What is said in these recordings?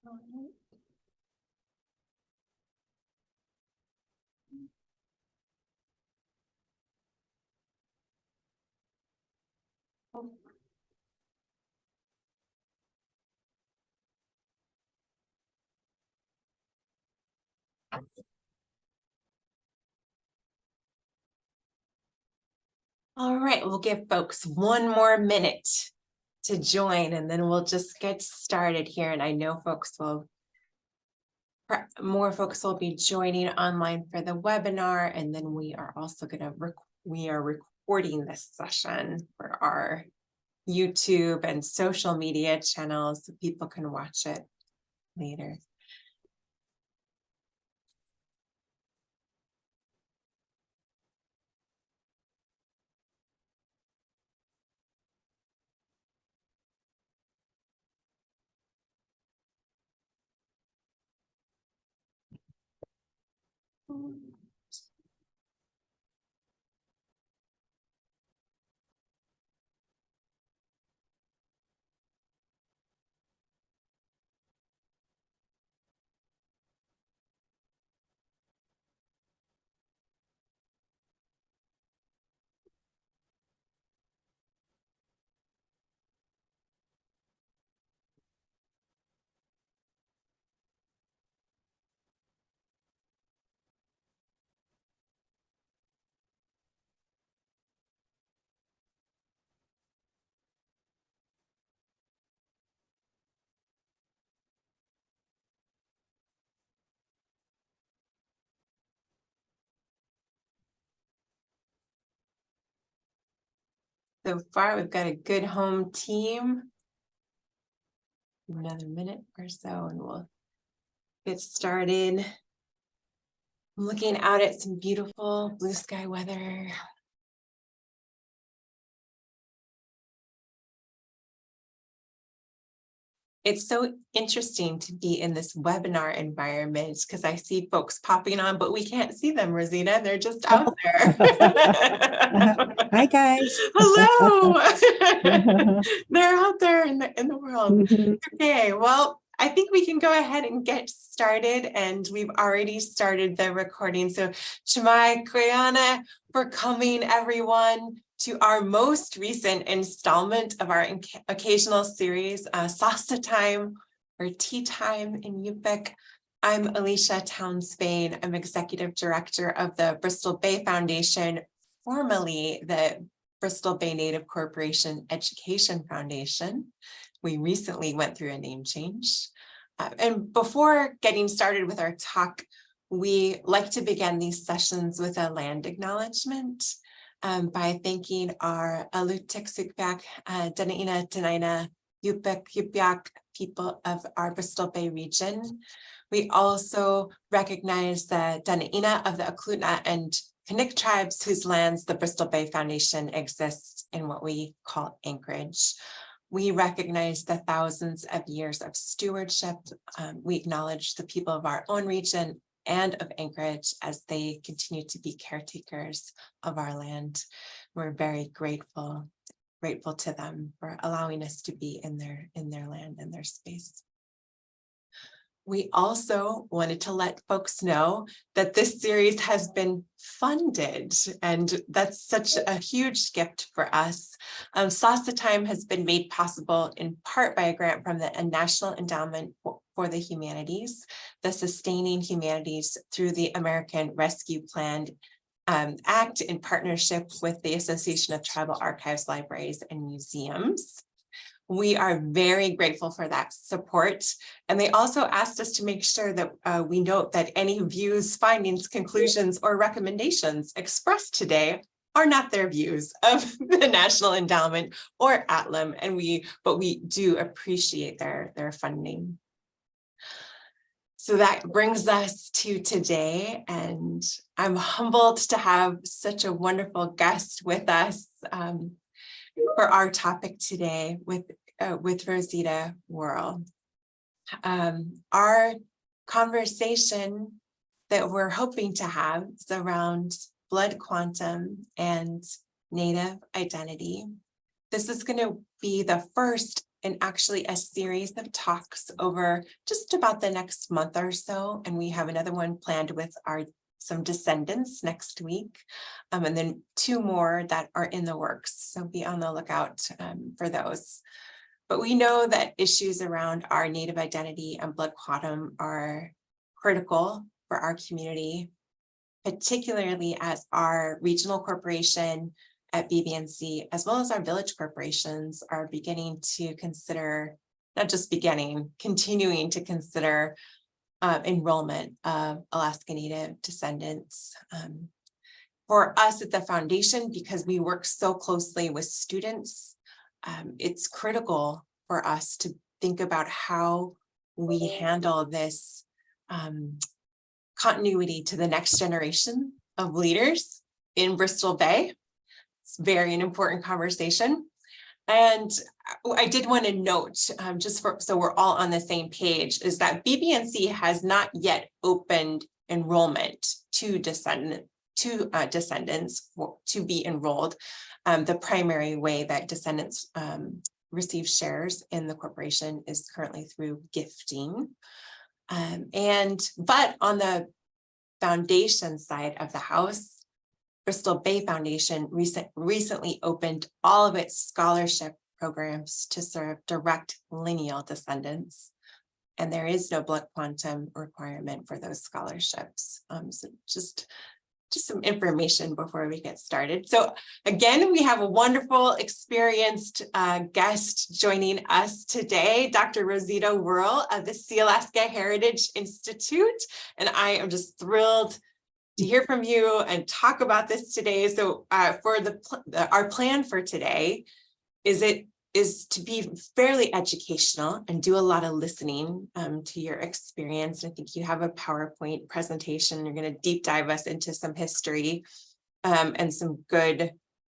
All right, we'll give folks one more minute to join and then we'll just get started here. And I know more folks will be joining online for the webinar, and then we are also we are recording this session for our YouTube and social media channels so people can watch it later. So far, we've got a good home team. Another minute or so, and we'll get started. I'm looking out at some beautiful blue sky weather. It's so interesting to be in this webinar environment because I see folks popping on, but we can't see them, Rosita. They're just out there. Hi, guys. Hello. They're out there in the world. Okay, well, I think we can go ahead and get started, and we've already started the recording. So Chimai Koyana for coming, everyone, to our most recent installment of our occasional series, Sarssa Time, or Tea Time in Yup'ik. I'm Alicia Townsvane. I'm Executive Director of the Bristol Bay Foundation, formerly the Bristol Bay Native Corporation Education Foundation. We recently went through a name change. And before getting started with our talk, we like to begin these sessions with a land acknowledgement. By thanking our Allotment Act, Danaina, Denaina, Yup'ik, Yup'ik people of our Bristol Bay region. We also recognize the Danaina of the Aklutna and Kanik tribes whose lands the Bristol Bay Foundation exists in what we call Anchorage. We recognize the thousands of years of stewardship. We acknowledge the people of our own region and of Anchorage as they continue to be caretakers of our land. We're very grateful to them for allowing us to be in their land and their space. We also wanted to let folks know that this series has been funded, and that's such a huge gift for us. Sarssa Time has been made possible in part by a grant from the National Endowment for the Humanities, the Sustaining Humanities through the American Rescue Plan Act in partnership with the Association of Tribal Archives, Libraries, and Museums. We are very grateful for that support. And they also asked us to make sure that we note that any views, findings, conclusions, or recommendations expressed today are not their views of the National Endowment or ATLM, but we do appreciate their funding. So that brings us to today, and I'm humbled to have such a wonderful guest with us for our topic today with Rosita Worl. Our conversation that we're hoping to have is around blood quantum and Native identity. This is going to be the first in actually a series of talks over just about the next month or so. And we have another one planned with some descendants next week, and then 2 more that are in the works. So be on the lookout for those. But we know that issues around our Native identity and blood quantum are critical for our community, particularly as our regional corporation at BBNC, as well as our village corporations, are beginning to consider, not just beginning, continuing to consider enrollment of Alaska Native descendants. For us at the foundation, because we work so closely with students, it's critical for us to think about how we handle this continuity to the next generation of leaders in Bristol Bay. It's very an important conversation. And I did want to note, so we're all on the same page, is that BBNC has not yet opened enrollment to descendants to be enrolled. The primary way that descendants receive shares in the corporation is currently through gifting. But on the foundation side of the house, Bristol Bay Foundation recently opened all of its scholarship programs to serve direct lineal descendants. And there is no blood quantum requirement for those scholarships. So just some information before we get started. So again, we have a wonderful, experienced guest joining us today, Dr. Rosita Worl of the Sealaska Heritage Institute. And I am just thrilled to hear from you and talk about this today. So for our plan for today is to be fairly educational and do a lot of listening to your experience. I think you have a PowerPoint presentation. You're going to deep dive us into some history and some good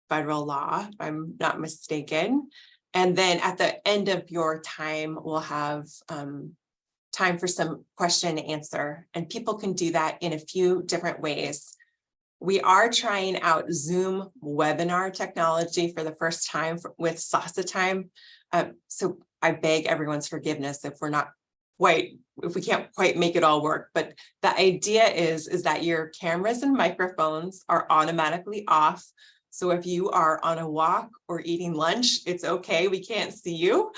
federal law, if I'm not mistaken. And then at the end of your time, we'll have time for some question and answer, and people can do that in a few different ways. We are trying out Zoom webinar technology for the first time with Sarssa Time. So I beg everyone's forgiveness if we can't quite make it all work, but the idea is that your cameras and microphones are automatically off. So if you are on a walk or eating lunch, it's okay, we can't see you,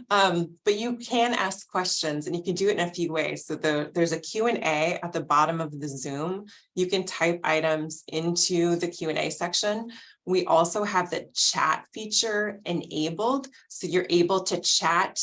but you can ask questions, and you can do it in a few ways. So there's a Q&A at the bottom of the Zoom. You can type items into the Q&A section. We also have the chat feature enabled, so you're able to chat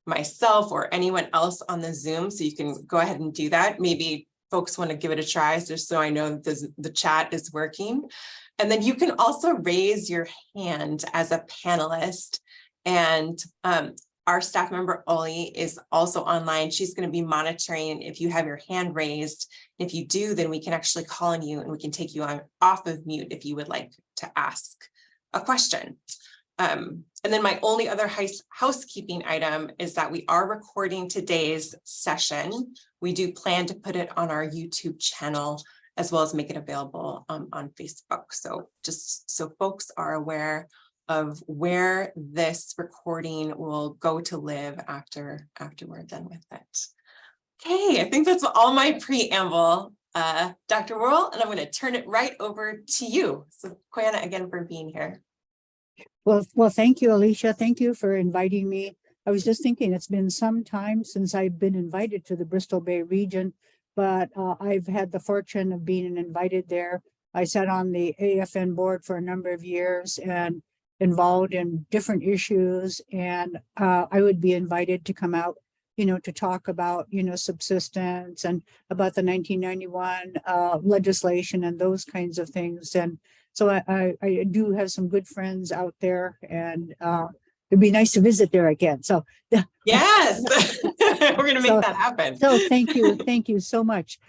myself or anyone else on the Zoom, so you can go ahead and do that. Maybe folks want to give it a try, just so I know that the chat is working. And then you can also raise your hand as a panelist. And our staff member, Oli, is also online. She's going to be monitoring if you have your hand raised. If you do, then we can actually call on you and we can take you off of mute if you would like to ask a question. And then my only other housekeeping item is that we are recording today's session. We do plan to put it on our YouTube channel, as well as make it available on Facebook. So just so folks are aware of where this recording will go to live after we're done with it. Okay, I think that's all my preamble, Dr. Worl, and I'm going to turn it right over to you. So Quiana, again, for being here. Well, thank you, Alicia. Thank you for inviting me. I was just thinking it's been some time since I've been invited to the Bristol Bay region, but I've had the fortune of being invited there. I sat on the AFN board for a number of years and involved in different issues, and I would be invited to come out, to talk about, subsistence and about the 1991 legislation and those kinds of things. And so I do have some good friends out there, and it'd be nice to visit there again. So yes, we're going to make that happen. So thank you so much.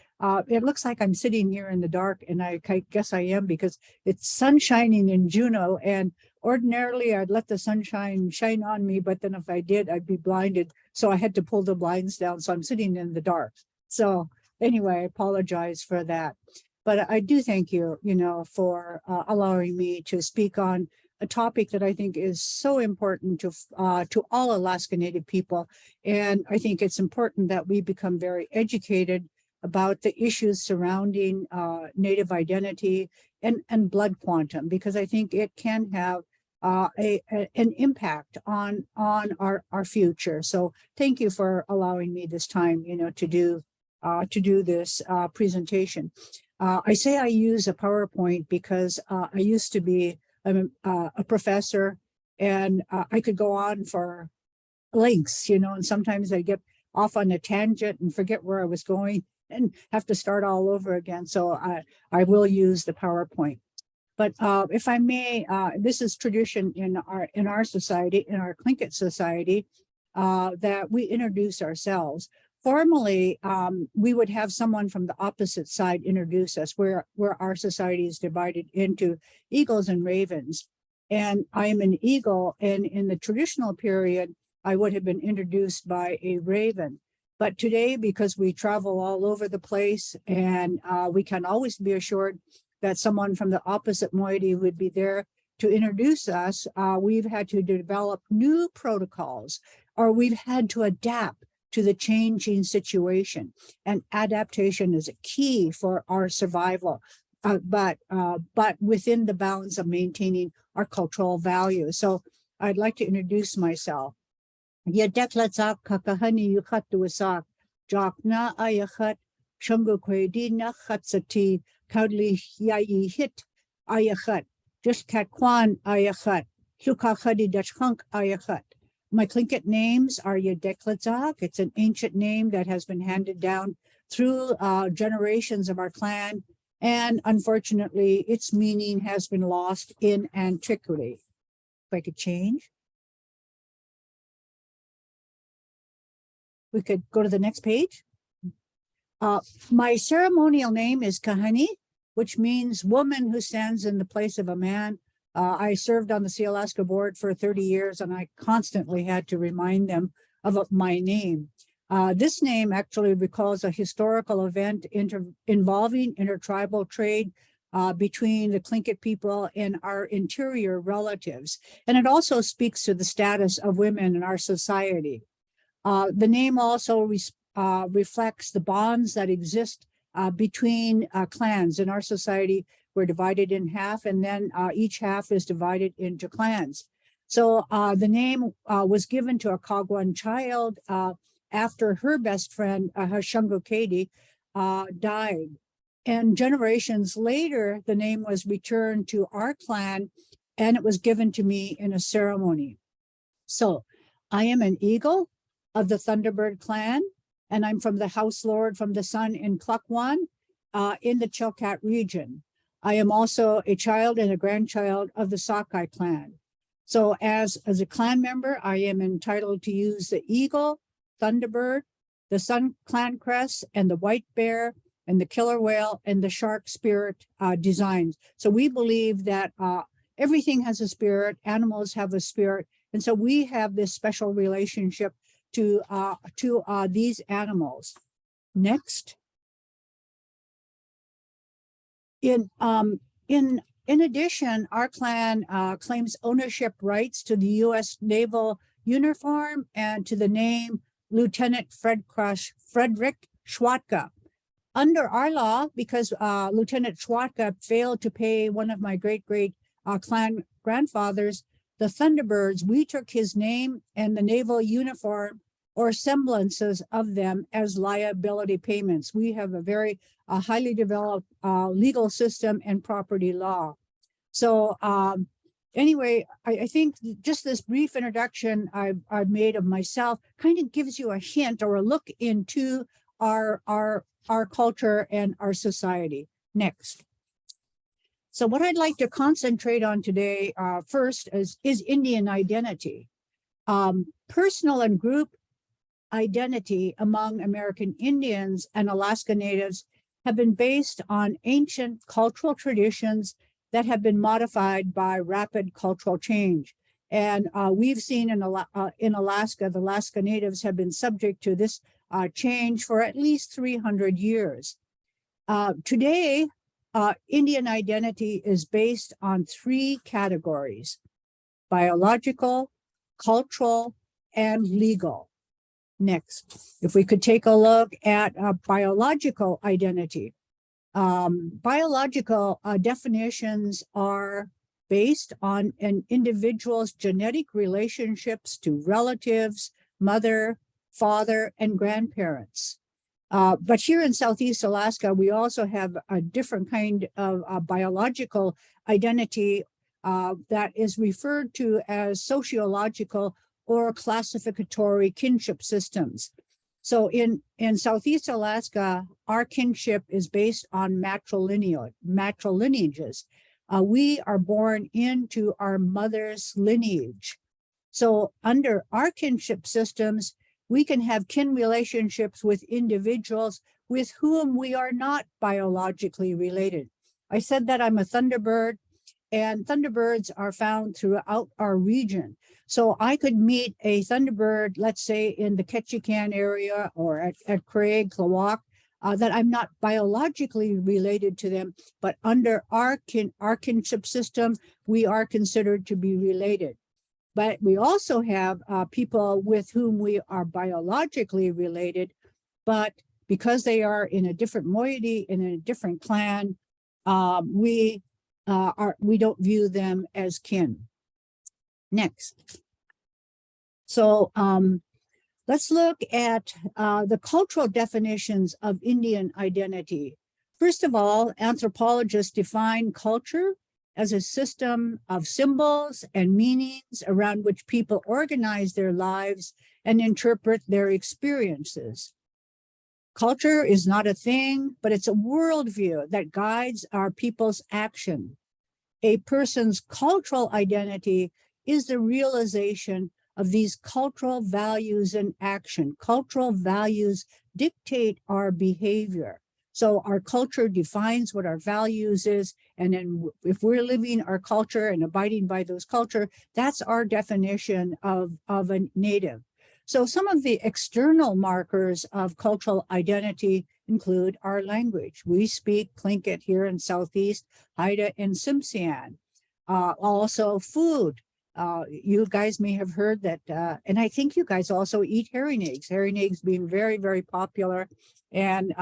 It looks like I'm sitting here in the dark, and I guess I am, because it's sun shining in Juneau, and ordinarily I'd let the sunshine shine on me, but then if I did, I'd be blinded. So I had to pull the blinds down. So I'm sitting in the dark. So anyway, I apologize for that. But I do thank you, for allowing me to speak on a topic that I think is so important to all Alaska Native people. And I think it's important that we become very educated about the issues surrounding Native identity and blood quantum, because I think it can have an impact on our future. So thank you for allowing me this time, to do this presentation. I say I use a PowerPoint because I used to be a professor, and I could go on for links, and sometimes I get off on a tangent and forget where I was going and have to start all over again. So I will use the PowerPoint. But if I may, this is tradition in our society, in our Tlingit society, that we introduce ourselves. Formally, we would have someone from the opposite side introduce us, where our society is divided into eagles and ravens. And I am an eagle, and in the traditional period, I would have been introduced by a raven. But today, because we travel all over the place, and we can always be assured that someone from the opposite moiety would be there to introduce us, we've had to develop new protocols, or we've had to adapt to the changing situation. And adaptation is a key for our survival, but within the bounds of maintaining our cultural values. So I'd like to introduce myself. Yedeklatsak kakahani yukhatuasak, jakna ayakhat, shungukredina khatsati, kaudli yayi hit ayakhat, just katkwan ayakhat, hukakhadi dachhunk ayakhat. My Tlingit names are Yedeklatsak. It's an ancient name that has been handed down through generations of our clan, and unfortunately, its meaning has been lost in antiquity. If I could change. We could go to the next page. My ceremonial name is Kahani, which means woman who stands in the place of a man. I served on the Sea Alaska board for 30 years, and I constantly had to remind them of my name. This name actually recalls a historical event involving intertribal trade between the Tlingit people and our interior relatives. And it also speaks to the status of women in our society. The name also reflects the bonds that exist between clans. In our society, we're divided in half, and then each half is divided into clans. So the name was given to a Kagwan child after her best friend, Hashungo Kadi, died. And generations later, the name was returned to our clan, and it was given to me in a ceremony. So I am an eagle of the Thunderbird clan, and I'm from the House Lord from the Sun in Klukwan in the Chilkat region. I am also a child and a grandchild of the Sakai clan. So as a clan member, I am entitled to use the eagle, Thunderbird, the Sun clan crest, and the white bear, and the killer whale, and the shark spirit designs. So we believe that everything has a spirit, animals have a spirit, and so we have this special relationship to these animals. Next. In addition, our clan claims ownership rights to the U.S. naval uniform and to the name Lieutenant Frederick Schwatka. Under our law, because Lieutenant Schwatka failed to pay one of my great clan grandfathers, the Thunderbirds, we took his name and the naval uniform or semblances of them as liability payments. We have a very highly developed legal system and property law. So anyway, I think just this brief introduction I've made of myself kind of gives you a hint or a look into our culture and our society. Next. So what I'd like to concentrate on today first is Indian identity. Personal and group identity among American Indians and Alaska Natives have been based on ancient cultural traditions that have been modified by rapid cultural change. And we've seen in Alaska, the Alaska Natives have been subject to this change for at least 300 years. Today, Indian identity is based on three categories: biological, cultural, and legal. Next, if we could take a look at biological identity. Biological definitions are based on an individual's genetic relationships to relatives, mother, father, and grandparents. But here in Southeast Alaska, we also have a different kind of biological identity that is referred to as sociological or classificatory kinship systems. So in Southeast Alaska, our kinship is based on matrilineages. We are born into our mother's lineage. So under our kinship systems, we can have kin relationships with individuals with whom we are not biologically related. I said that I'm a Thunderbird, and Thunderbirds are found throughout our region. So I could meet a Thunderbird, let's say in the Ketchikan area or at Craig, Klawak, that I'm not biologically related to them, but under our kinship system, we are considered to be related. But we also have people with whom we are biologically related, but because they are in a different moiety, in a different clan, we don't view them as kin. Next. So let's look at the cultural definitions of Indian identity. First of all, anthropologists define culture as a system of symbols and meanings around which people organize their lives and interpret their experiences. Culture is not a thing, but it's a worldview that guides our people's action. A person's cultural identity is the realization of these cultural values in action. Cultural values dictate our behavior. So our culture defines what our values is, and then if we're living our culture and abiding by those culture, that's our definition of a native. So some of the external markers of cultural identity include our language. We speak Tlingit here in Southeast, Haida, and Tsimshian. Also food. You guys may have heard that, and I think you guys also eat herring eggs being very, very popular. And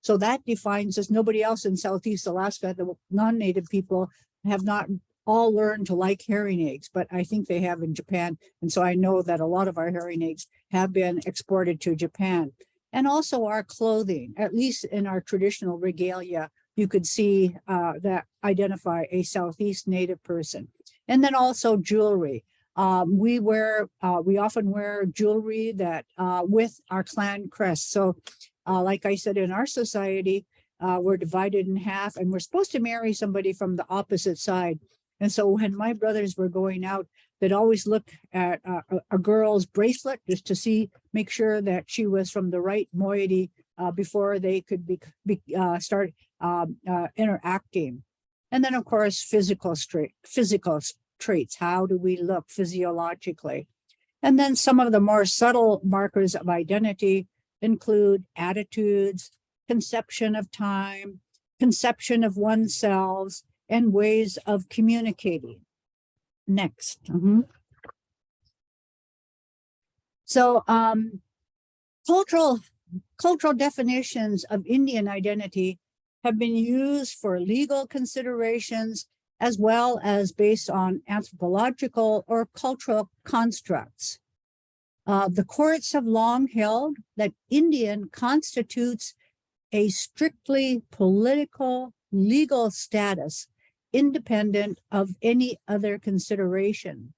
so that defines us. Nobody else in Southeast Alaska, the non-native people, have not all learned to like herring eggs, but I think they have in Japan. And so I know that a lot of our herring eggs have been exported to Japan. And also our clothing, at least in our traditional regalia, you could see that identify a Southeast native person. And then also jewelry. We often wear jewelry that with our clan crest. So like I said, in our society, we're divided in half and we're supposed to marry somebody from the opposite side. And so when my brothers were going out, they'd always look at a girl's bracelet just to make sure that she was from the right moiety before they could start interacting. And then, of course, physical traits. How do we look physiologically? And then some of the more subtle markers of identity include attitudes, conception of time, conception of oneself, and ways of communicating. Next. So cultural definitions of Indian identity have been used for legal considerations as well as based on anthropological or cultural constructs. The courts have long held that Indian constitutes a strictly political legal status independent of any other consideration.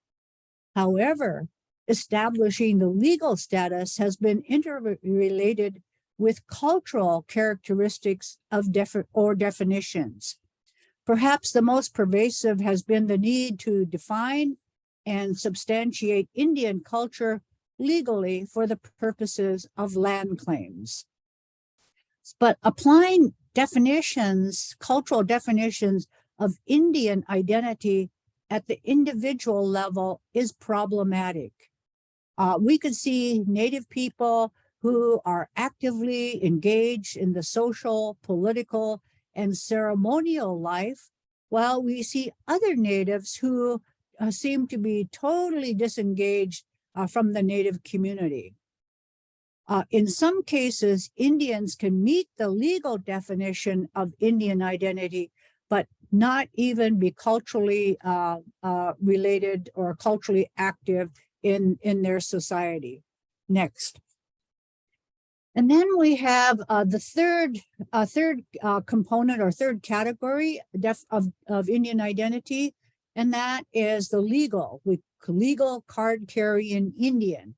However, establishing the legal status has been interrelated with cultural characteristics of definitions. Perhaps the most pervasive has been the need to define and substantiate Indian culture legally for the purposes of land claims. But applying cultural definitions of Indian identity at the individual level is problematic. We could see Native people who are actively engaged in the social, political, and ceremonial life, while we see other natives who seem to be totally disengaged from the native community. In some cases, Indians can meet the legal definition of Indian identity, but not even be culturally related or culturally active in their society. Next. And then we have the third component or third category of Indian identity, and that is the legal card-carrying Indian.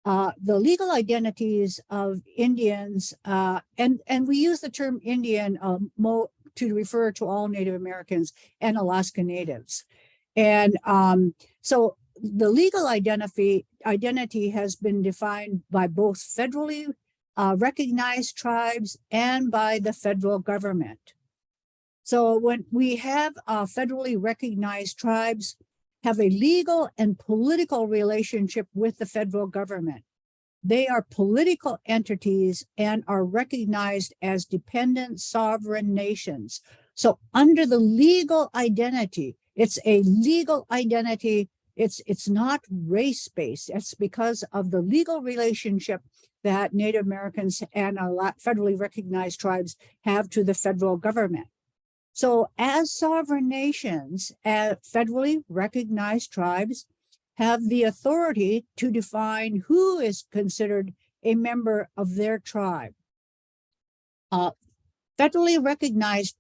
The legal identities of Indians, and we use the term Indian to refer to all Native Americans and Alaska Natives. And so the legal identity has been defined by both federally recognized tribes and by the federal government. So when we have federally recognized tribes have a legal and political relationship with the federal government. They are political entities and are recognized as dependent sovereign nations. So under the legal identity, it's a legal identity. It's not race-based. It's because of the legal relationship that Native Americans and federally recognized tribes have to the federal government. So as sovereign nations, federally recognized tribes have the authority to define who is considered a member of their tribe. Federally recognized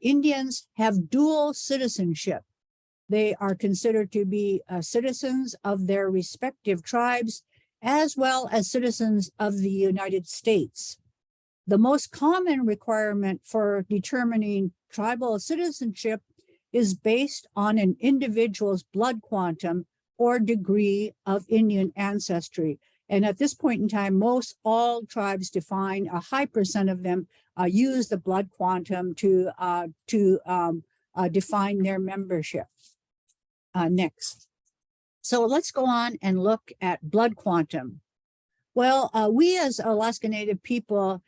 Indians have dual citizenship. They are considered to be citizens of their respective tribes, as well as citizens of the United States. The most common requirement for determining tribal citizenship is based on an individual's blood quantum or degree of Indian ancestry. And at this point in time, all tribes define, a high percent of them use the blood quantum to define their membership. Next. So let's go on and look at blood quantum. Well, we as Alaska Native people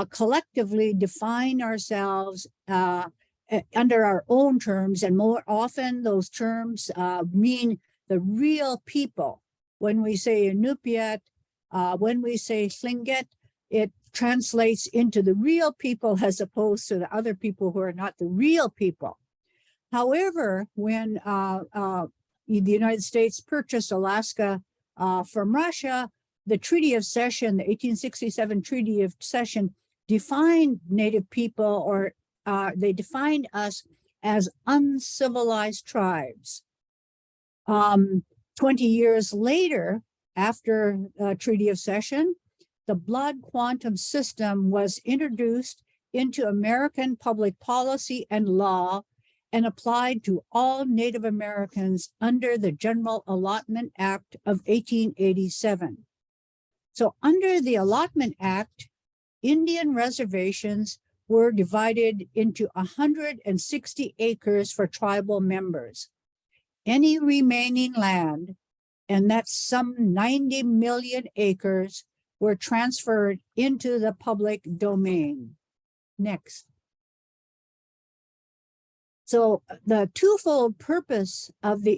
collectively define ourselves under our own terms, and more often those terms mean the real people. When we say Inupiat, when we say Tlingit, it translates into the real people as opposed to the other people who are not the real people. However, when the United States purchased Alaska from Russia, the Treaty of Cession, the 1867 Treaty of Cession, defined Native people, or they defined us as uncivilized tribes. 20 years later, after Treaty of Cession, the blood quantum system was introduced into American public policy and law and applied to all Native Americans under the General Allotment Act of 1887. So under the Allotment Act, Indian reservations were divided into 160 acres for tribal members. Any remaining land, and that's some 90 million acres, were transferred into the public domain. Next. So the twofold purpose of the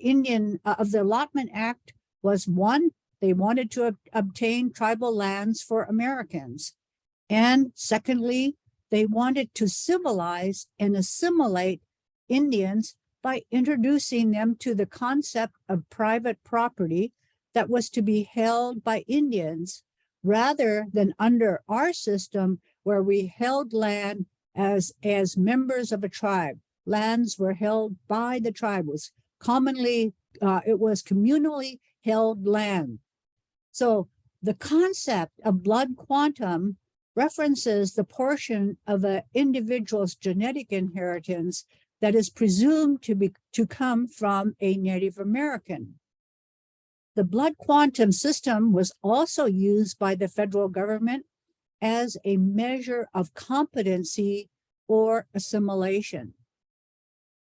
Allotment Act was, one, they wanted to obtain tribal lands for Americans. And secondly, they wanted to civilize and assimilate Indians by introducing them to the concept of private property that was to be held by Indians, rather than under our system where we held land as members of a tribe. Lands were held by the tribe. It was communally held land. So the concept of blood quantum references the portion of an individual's genetic inheritance that is presumed to come from a Native American. The blood quantum system was also used by the federal government as a measure of competency or assimilation.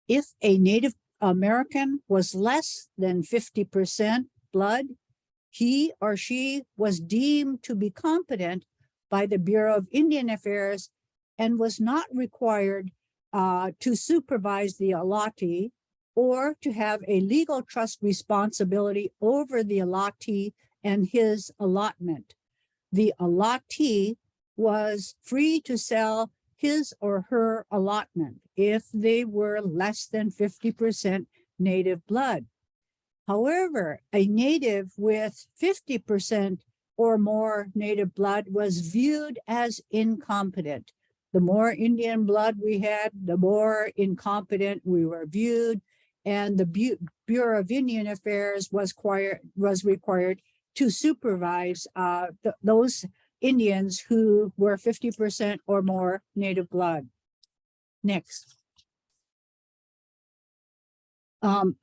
If a Native American was less than 50% blood, he or she was deemed to be competent by the Bureau of Indian Affairs and was not required to supervise the allottee or to have a legal trust responsibility over the allottee and his allotment. The allottee was free to sell his or her allotment if they were less than 50% native blood. However, a native with 50% or more native blood was viewed as incompetent. The more Indian blood we had, the more incompetent we were viewed, and the Bureau of Indian Affairs was required to supervise those Indians who were 50% or more native blood. Next.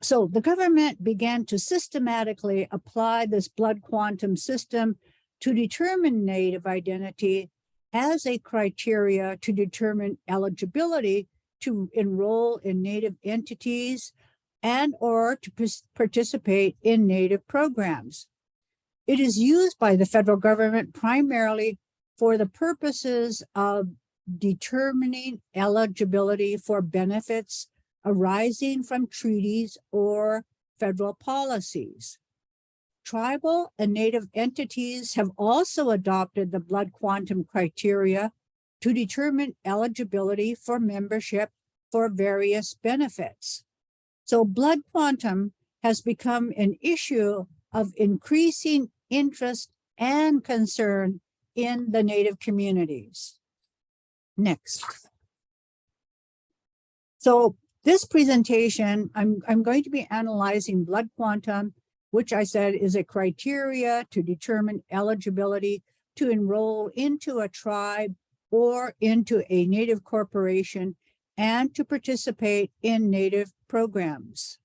So the government began to systematically apply this blood quantum system to determine native identity as a criteria to determine eligibility to enroll in native entities and or to participate in native programs. It is used by the federal government primarily for the purposes of determining eligibility for benefits arising from treaties or federal policies. Tribal and native entities have also adopted the blood quantum criteria to determine eligibility for membership for various benefits. So blood quantum has become an issue of increasing interest and concern in the native communities. Next. So this presentation, I'm going to be analyzing blood quantum, which I said is a criteria to determine eligibility to enroll into a tribe or into a native corporation and to participate in native programs.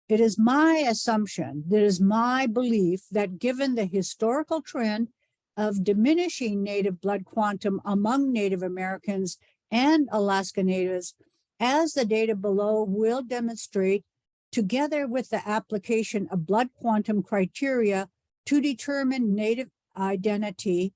It is my assumption, it is my belief that given the historical trend of diminishing native blood quantum among Native Americans and Alaska Natives, as the data below will demonstrate, together with the application of blood quantum criteria to determine native identity,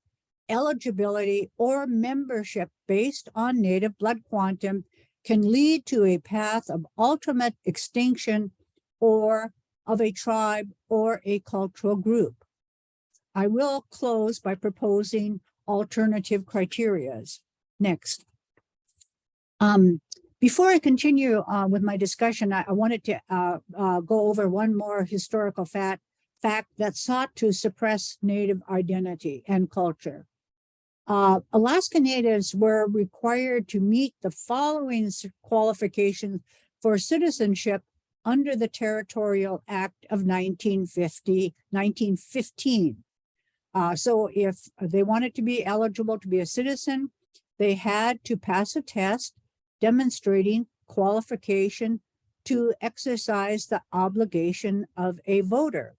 eligibility, or membership based on native blood quantum can lead to a path of ultimate extinction or of a tribe or a cultural group. I will close by proposing alternative criteria. Next. Before I continue with my discussion, I wanted to go over one more historical fact that sought to suppress Native identity and culture. Alaska Natives were required to meet the following qualifications for citizenship under the Territorial Act of 1915. So if they wanted to be eligible to be a citizen, they had to pass a test demonstrating qualification to exercise the obligation of a voter.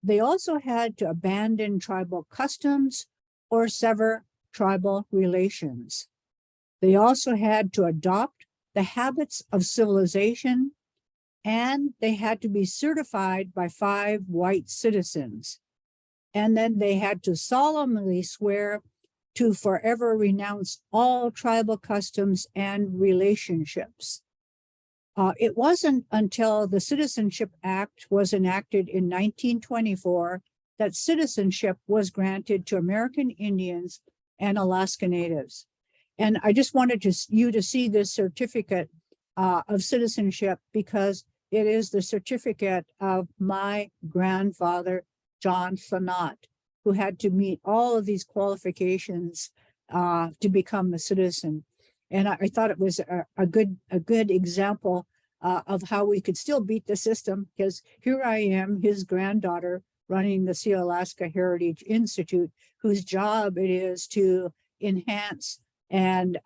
They also had to abandon tribal customs or sever tribal relations. They also had to adopt the habits of civilization, and they had to be certified by 5 white citizens. And then they had to solemnly swear to forever renounce all tribal customs and relationships. It wasn't until the Citizenship Act was enacted in 1924 that citizenship was granted to American Indians and Alaska Natives. And I just wanted you to see this certificate of citizenship because it is the certificate of my grandfather, John Sanat, who had to meet all of these qualifications to become a citizen. And I thought it was a good example of how we could still beat the system, because here I am, his granddaughter, running the Sea Alaska Heritage Institute, whose job it is to enhance and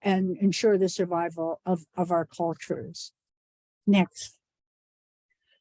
ensure the survival of our cultures. Next.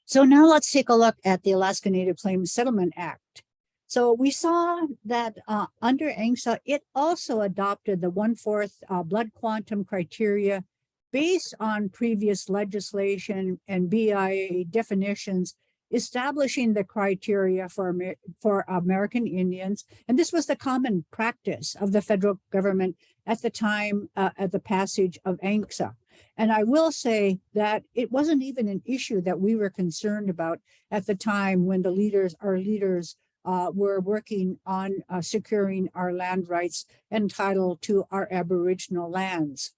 So now let's take a look at the Alaska Native Claims Settlement Act. So we saw that under ANCSA, it also adopted the 1/4 blood quantum criteria based on previous legislation and BIA definitions establishing the criteria for American Indians. And this was the common practice of the federal government at the time at the passage of ANCSA. And I will say that it wasn't even an issue that we were concerned about at the time when our leaders were working on securing our land rights and title to our Aboriginal lands.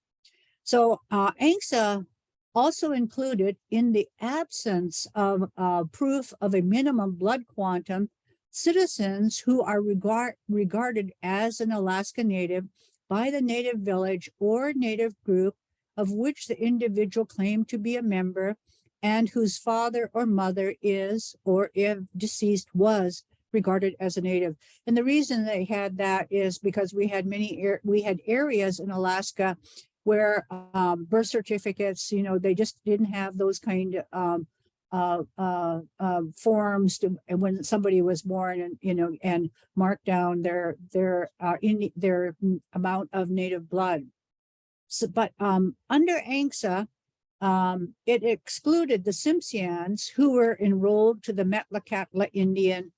So ANCSA also included, in the absence of proof of a minimum blood quantum, citizens who are regarded as an Alaska Native by the Native village or Native group of which the individual claimed to be a member and whose father or mother is, or if deceased was, regarded as a Native. And the reason they had that is because we had areas in Alaska where birth certificates, they just didn't have those kind of forms to, and when somebody was born, and and mark down their amount of Native blood. So, but under ANCSA, it excluded the Tsimshians who were enrolled to the Metlakatla Indian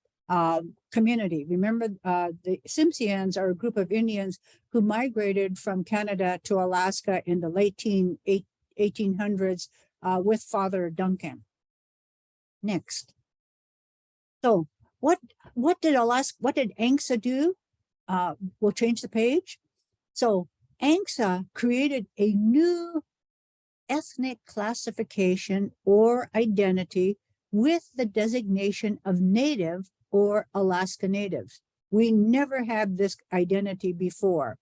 community. Remember, the Tsimshians are a group of Indians who migrated from Canada to Alaska in the late 1800s with Father Duncan. Next. So what did ANCSA do? We'll change the page. So ANCSA created a new ethnic classification or identity with the designation of Native or Alaska Natives. We never had this identity before.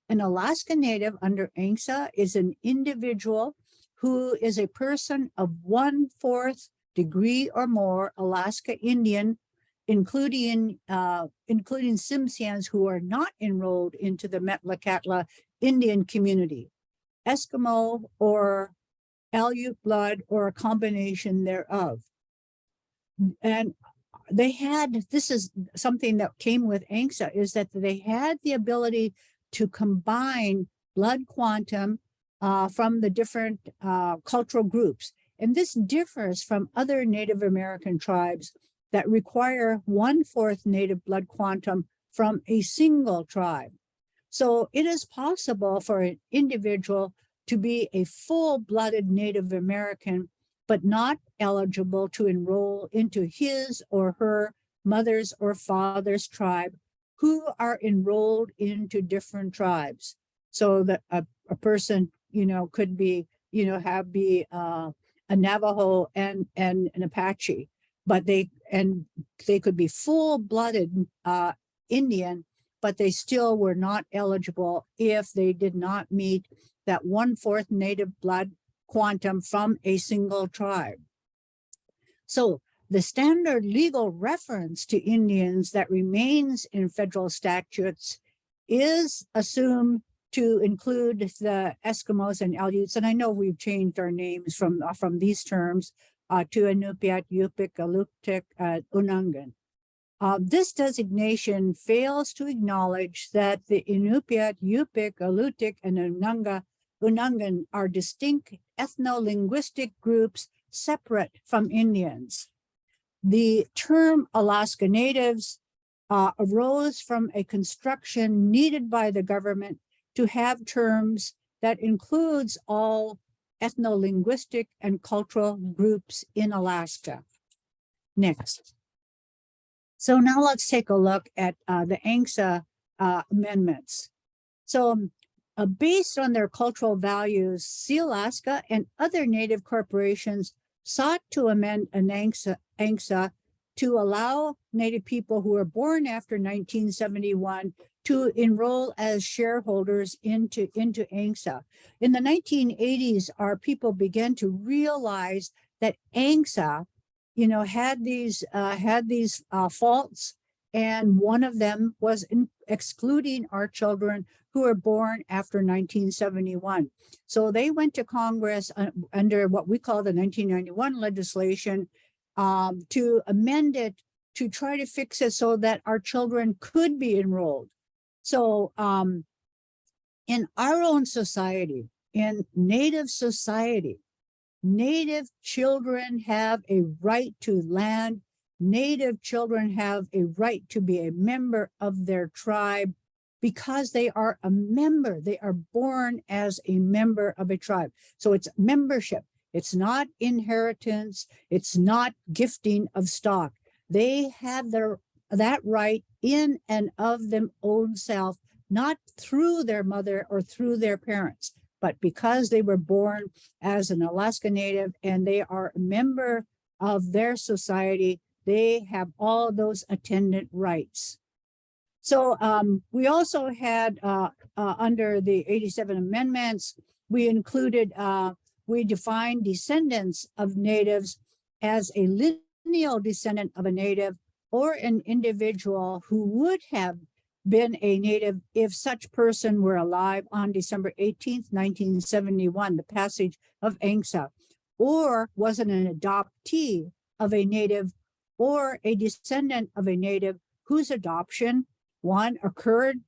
An Alaska Native under ANCSA is an individual who is a person of 1/4 degree or more Alaska Indian, including Tsimshians who are not enrolled into the Metlakatla Indian community, Eskimo or Aleut blood, or a combination thereof. And this is something that came with ANCSA, is that they had the ability to combine blood quantum from the different cultural groups. And this differs from other Native American tribes that require 1/4 Native blood quantum from a single tribe. So it is possible for an individual to be a full-blooded Native American, but not eligible to enroll into his or her mother's or father's tribe, who are enrolled into different tribes. So that a person, could be, a Navajo and an Apache, but they could be full-blooded Indian, but they still were not eligible if they did not meet that 1/4 Native blood quantum from a single tribe. So the standard legal reference to Indians that remains in federal statutes is assumed to include the Eskimos and Aleuts. And I know we've changed our names from these terms to Inupiat, Yup'ik, Aluktik, Unangan. This designation fails to acknowledge that the Inupiat, Yup'ik, Alutiiq, and Unangan are distinct ethno-linguistic groups separate from Indians. The term Alaska Natives arose from a construction needed by the government to have terms that includes all ethno-linguistic and cultural groups in Alaska. Next. So now let's take a look at the ANCSA amendments. So based on their cultural values, Sealaska and other Native corporations sought to amend an ANCSA to allow Native people who were born after 1971 to enroll as shareholders into ANCSA. In the 1980s, our people began to realize that ANCSA, had these faults, and one of them was excluding our children who were born after 1971. So they went to Congress under what we call the 1991 legislation to amend it to try to fix it so that our children could be enrolled. So in our own society, in Native society, Native children have a right to land. Native children have a right to be a member of their tribe. because they are a member. They are born as a member of a tribe. So it's membership. It's not inheritance. It's not gifting of stock. They have that right in and of them own self, not through their mother or through their parents, but because they were born as an Alaska Native and they are a member of their society, they have all those attendant rights. So we also had under the 87 amendments, we included, we defined descendants of natives as a lineal descendant of a native or an individual who would have been a native if such person were alive on December 18th, 1971, the passage of ANCSA, or was an adoptee of a native or a descendant of a native whose adoption, one, occurred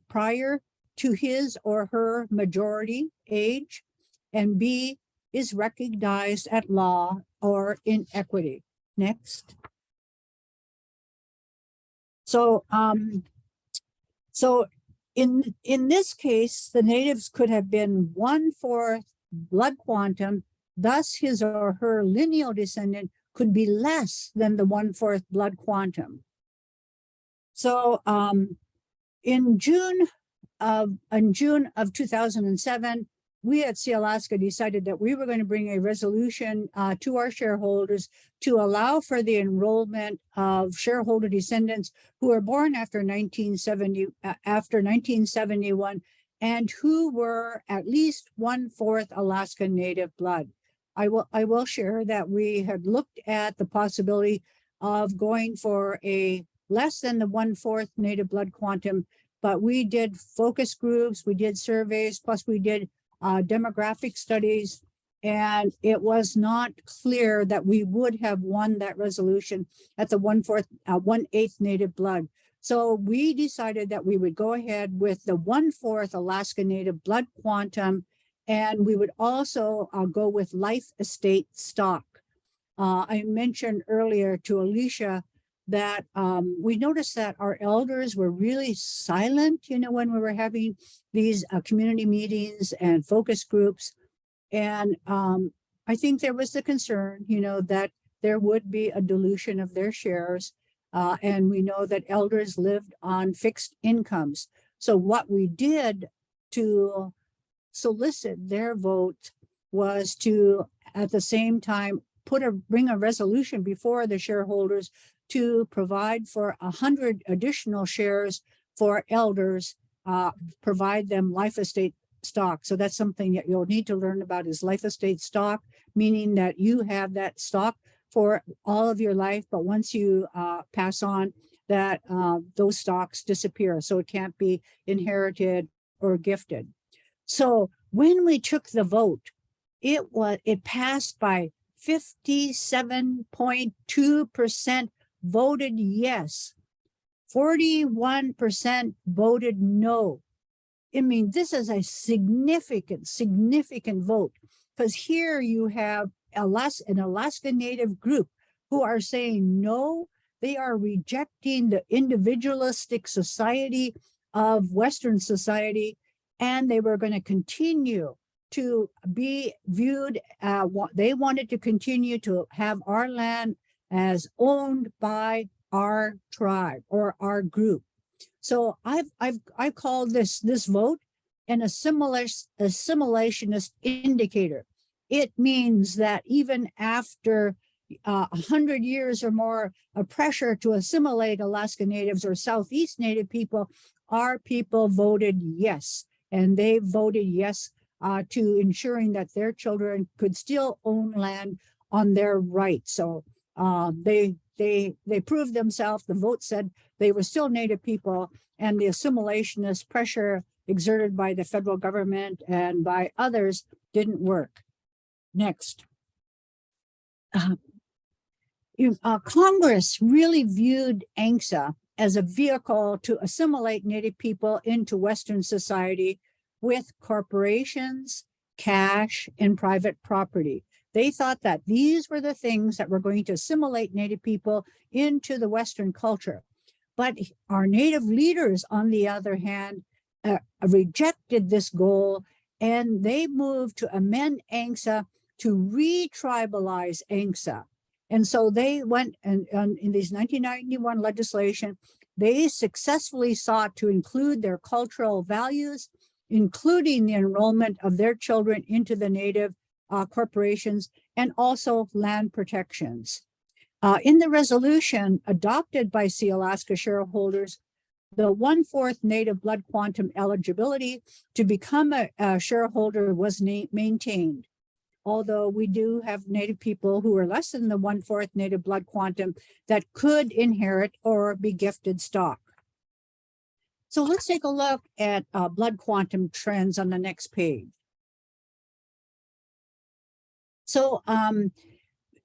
prior to his or her majority age, and B, is recognized at law or in equity. Next. So, in this case, the natives could have been 1/4 blood quantum, thus his or her lineal descendant could be less than the 1/4 blood quantum. So in June of 2007, we at Sealaska decided that we were going to bring a resolution to our shareholders to allow for the enrollment of shareholder descendants who were born after 1971 and who were at least 1/4 Alaska Native blood. I will share that we had looked at the possibility of going for a less than the 1/4 Native blood quantum, but we did focus groups, we did surveys, plus we did demographic studies, and it was not clear that we would have won that resolution at the 1/8 Native blood. So we decided that we would go ahead with the 1/4 Alaska Native blood quantum, and we would also go with life estate stock. I mentioned earlier to Alicia that we noticed that our elders were really silent, when we were having these community meetings and focus groups. And I think there was the concern, that there would be a dilution of their shares. And we know that elders lived on fixed incomes. So what we did to solicit their vote was to, at the same time, bring a resolution before the shareholders to provide for 100 additional shares for elders, provide them life estate stock. So that's something that you'll need to learn about is life estate stock, meaning that you have that stock for all of your life, but once you pass on, that those stocks disappear. So it can't be inherited or gifted. So when we took the vote, it passed by 57.2% voted yes, 41% voted no. I mean, this is a significant vote, because here you have an Alaska Native group who are saying no. They are rejecting the individualistic society of Western society, and they were going to continue to be viewed. They wanted to continue to have our land as owned by our tribe or our group. So I called this vote an assimilationist indicator. It means that even after 100 years or more of pressure to assimilate Alaska Natives or Southeast Native people, our people voted yes, and they voted yes to ensuring that their children could still own land on their rights. So they proved themselves. The vote said they were still Native people, and the assimilationist pressure exerted by the federal government and by others didn't work. Next. Congress really viewed ANCSA as a vehicle to assimilate Native people into Western society with corporations, cash, and private property. They thought that these were the things that were going to assimilate Native people into the Western culture. But our native leaders, on the other hand, rejected this goal, and they moved to amend ANCSA to re-tribalize ANCSA. And so they went and in this 1991 legislation, they successfully sought to include their cultural values, including the enrollment of their children into the native corporations and also land protections. In the resolution adopted by Sealaska shareholders, the 1/4 native blood quantum eligibility to become a shareholder was maintained. Although we do have native people who are less than the 1/4 native blood quantum that could inherit or be gifted stock. So let's take a look at blood quantum trends on the next page. So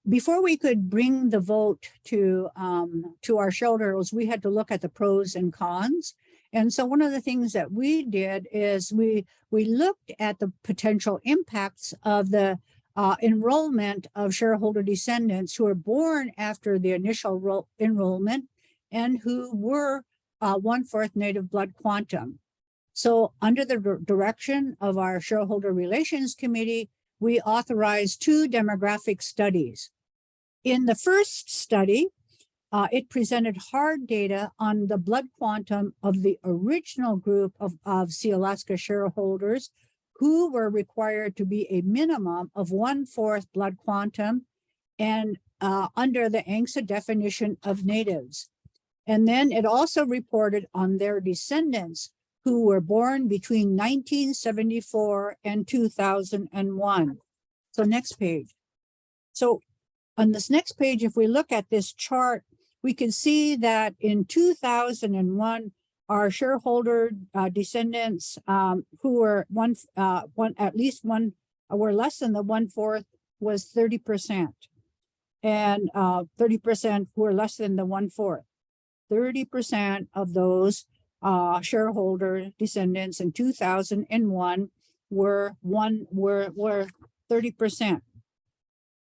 before we could bring the vote to our shareholders, we had to look at the pros and cons. And so one of the things that we did is we looked at the potential impacts of the enrollment of shareholder descendants who were born after the initial enrollment and who were 1/4 native blood quantum. So under the direction of our shareholder relations committee, we authorized 2 demographic studies. In the first study, it presented hard data on the blood quantum of the original group of Sealaska shareholders who were required to be a minimum of 1/4 blood quantum and under the ANCSA definition of natives. And then it also reported on their descendants who were born between 1974 and 2001. So next page. So on this next page, if we look at this chart, we can see that in 2001, our shareholder descendants who were at least one were less than the 1/4 was 30%, and 30% were less than the 1/4. 30% of those shareholder descendants in 2001 were 30%.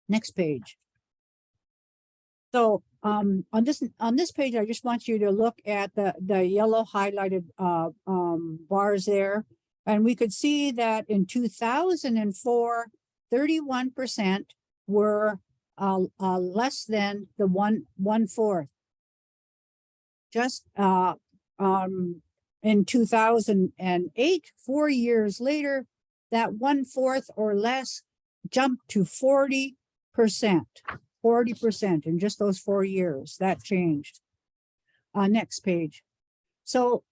Next page. So on this page, I just want you to look at the yellow highlighted bars there, and we could see that in 2004, 31% were less than the 1/4. Just in 2008, 4 years later, that 1/4 or less jumped to 40%. 40% in just those 4 years. That changed. Next page. So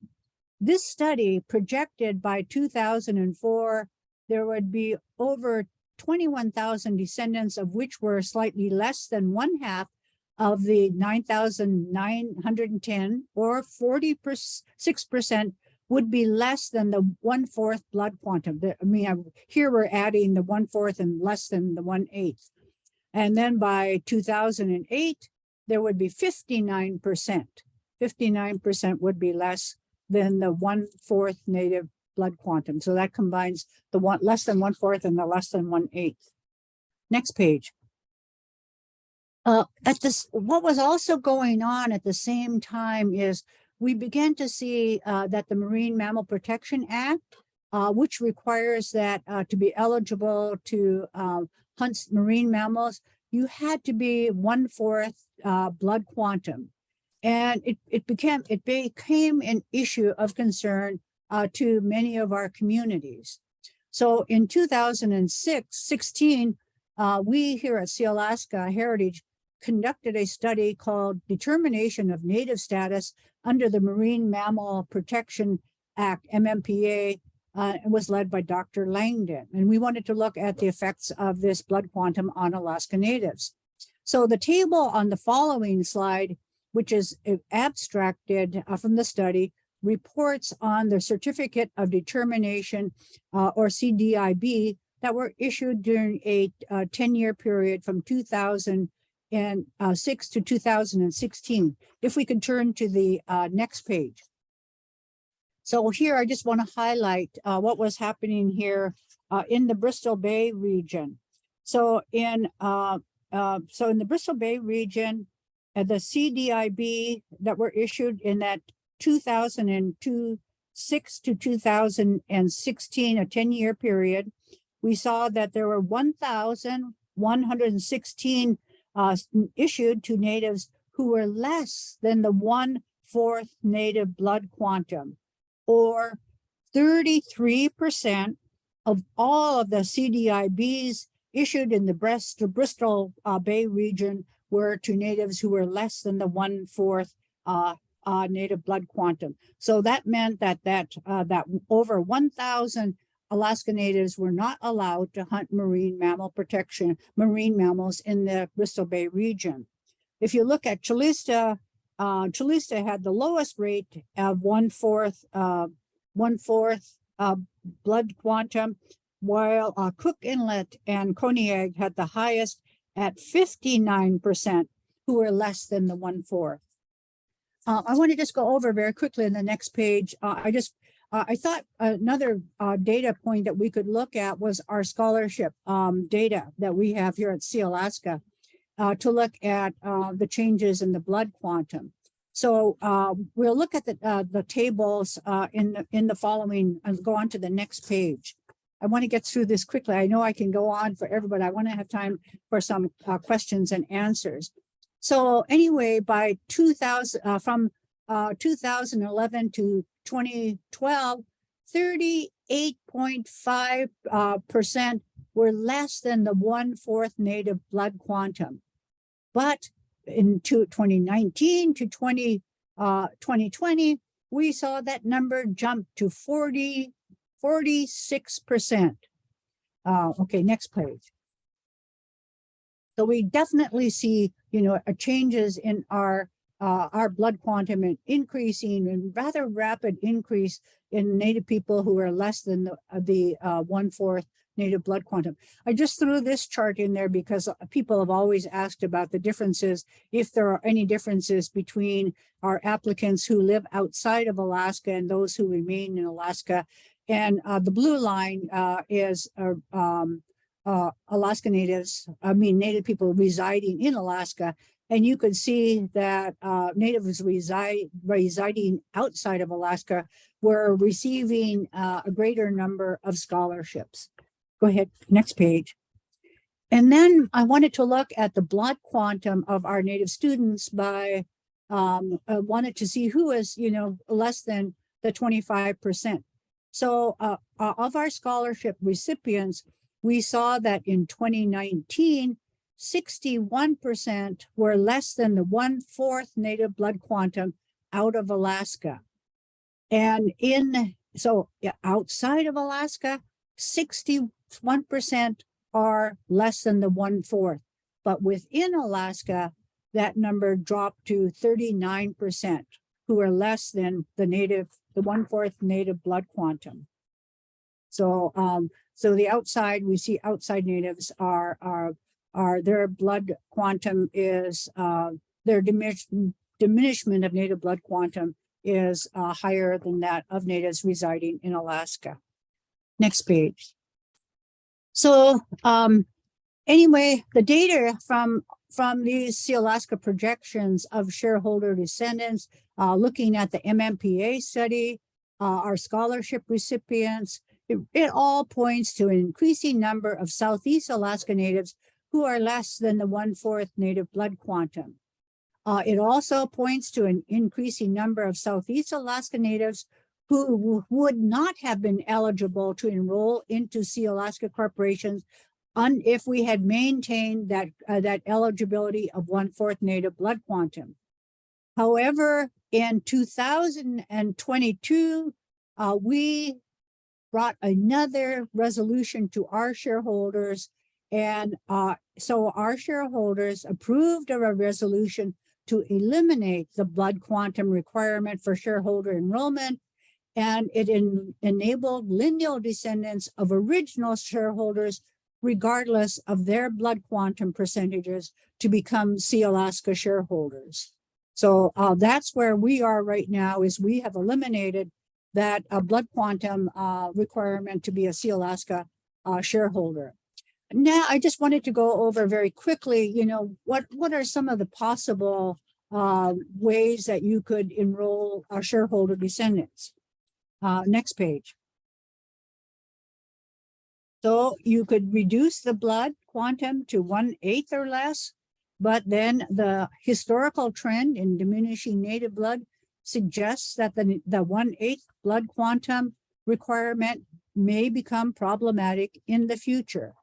this study projected by 2004, there would be over 21,000 descendants, of which were slightly less than 1/2 of the 9,910, or 46% would be less than the 1/4 blood quantum. Here we're adding the 1/4 and less than the 1/8. And then by 2008, there would be 59%. 59% would be less than the 1/4 native blood quantum. So that combines the less than 1/4 and the less than 1/8. Next page. What was also going on at the same time is we began to see that the Marine Mammal Protection Act, which requires that to be eligible to hunt marine mammals, you had to be 1/4 blood quantum. And it became an issue of concern to many of our communities. So in 2016, we here at Sealaska Heritage conducted a study called Determination of Native Status under the Marine Mammal Protection Act, MMPA. It was led by Dr. Langdon, and we wanted to look at the effects of this blood quantum on Alaska Natives. So the table on the following slide, which is abstracted from the study, reports on the Certificate of Determination, or CDIB, that were issued during a 10-year period from 2006 to 2016. If we could turn to the next page. So here, I just want to highlight what was happening here in the Bristol Bay region. So in the Bristol Bay region, the CDIB that were issued in that 2006 to 2016, a 10-year period, we saw that there were 1,116 issued to natives who were less than the 1/4 native blood quantum, or 33% of all of the CDIBs issued in the Bristol Bay region were to natives who were less than the 1/4 native blood quantum. So that meant that over 1,000 Alaska Natives were not allowed to hunt marine mammals in the Bristol Bay region. If you look at Chulista, Chulista had the lowest rate of 1/4 blood quantum, while Cook Inlet and Koniag had the highest at 59%, who were less than the 1/4. I want to just go over very quickly in the next page. I thought another data point that we could look at was our scholarship data that we have here at Sealaska to look at the changes in the blood quantum. So we'll look at the tables in the following, and go on to the next page. I want to get through this quickly. I know I can go on forever, but I want to have time for some questions and answers. So anyway, by 2000, from 2011 to 2012, 38.5% were less than the 1/4 native blood quantum. But in 2019 to 2020, we saw that number jump to 46%. Okay, next page. So we definitely see, changes in our blood quantum and increasing, and rather rapid increase in Native people who are less than the 1/4 native blood quantum. I just threw this chart in there because people have always asked about the differences, if there are any differences between our applicants who live outside of Alaska and those who remain in Alaska. And the blue line is Alaska Natives, Native people residing in Alaska. And you could see that natives residing outside of Alaska were receiving a greater number of scholarships. Go ahead, next page. And then I wanted to look at the blood quantum of our Native students by, I wanted to see who is, less than the 25%. So of our scholarship recipients, we saw that in 2019, 61% were less than the 1/4 native blood quantum out of Alaska. And outside of Alaska, 61% are less than the 1/4. But within Alaska, that number dropped to 39%, who are less than the 1/4 native blood quantum. So the outside, we see outside natives are their blood quantum is their diminishment of native blood quantum is higher than that of natives residing in Alaska. Next page. So anyway, the data from these Sealaska projections of shareholder descendants, looking at the MMPA study, our scholarship recipients, it all points to an increasing number of Southeast Alaska Natives who are less than the 1/4 native blood quantum. It also points to an increasing number of Southeast Alaska Natives who would not have been eligible to enroll into Sealaska corporations if we had maintained that eligibility of 1/4 native blood quantum. However, in 2022, we brought another resolution to our shareholders. And so our shareholders approved of a resolution to eliminate the blood quantum requirement for shareholder enrollment. And it enabled lineal descendants of original shareholders, regardless of their blood quantum percentages, to become Sealaska shareholders. So that's where we are right now, is we have eliminated that blood quantum requirement to be a Sealaska shareholder. Now, I just wanted to go over very quickly, what are some of the possible ways that you could enroll our shareholder descendants. Next page. So you could reduce the blood quantum to 1/8 or less, but then the historical trend in diminishing native blood suggests that the 1/8 blood quantum requirement may become problematic in the future.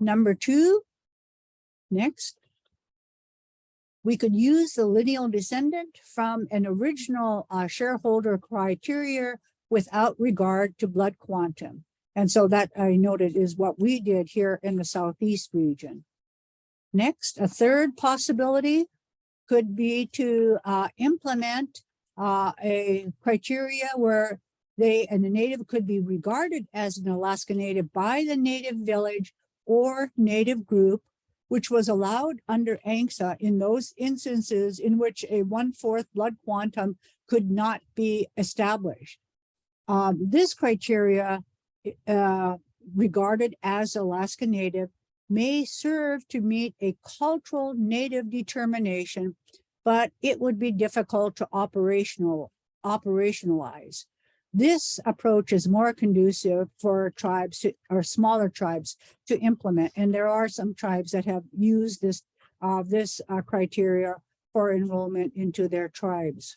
Number two, next. We could use the lineal descendant from an original shareholder criteria without regard to blood quantum. And so that I noted is what we did here in the Southeast region. Next, a third possibility could be to implement a criteria where the native could be regarded as an Alaska Native by the native village or native group, which was allowed under ANCSA in those instances in which a 1/4 blood quantum could not be established. This criteria, regarded as Alaska Native, may serve to meet a cultural native determination, but it would be difficult to operationalize. This approach is more conducive for tribes or smaller tribes to implement, and there are some tribes that have used this criteria for enrollment into their tribes.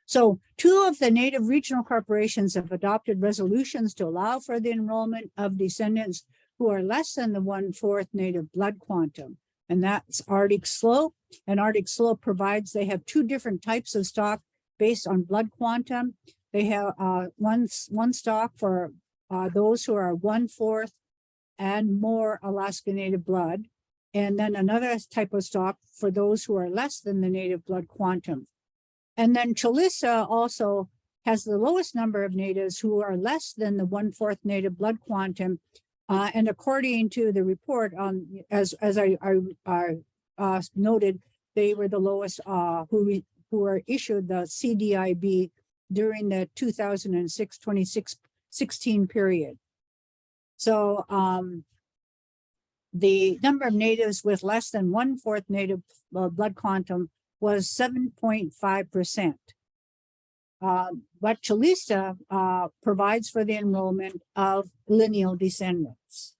So 2 of the Native regional corporations have adopted resolutions to allow for the enrollment of descendants who are less than the 1/4 Native blood quantum, and that's Arctic Slope. And Arctic Slope provides they have 2 different types of stock based on blood quantum. They have one stock for those who are 1/4 and more Alaska Native blood, and then another type of stock for those who are less than the native blood quantum. And then Chalissa also has the lowest number of natives who are less than the 1/4 native blood quantum. And according to the report, as I noted, they were the lowest who were issued the CDIB during the 2016 period. So the number of natives with less than 1/4 native blood quantum was 7.5%. But Chalissa provides for the enrollment of lineal descendants.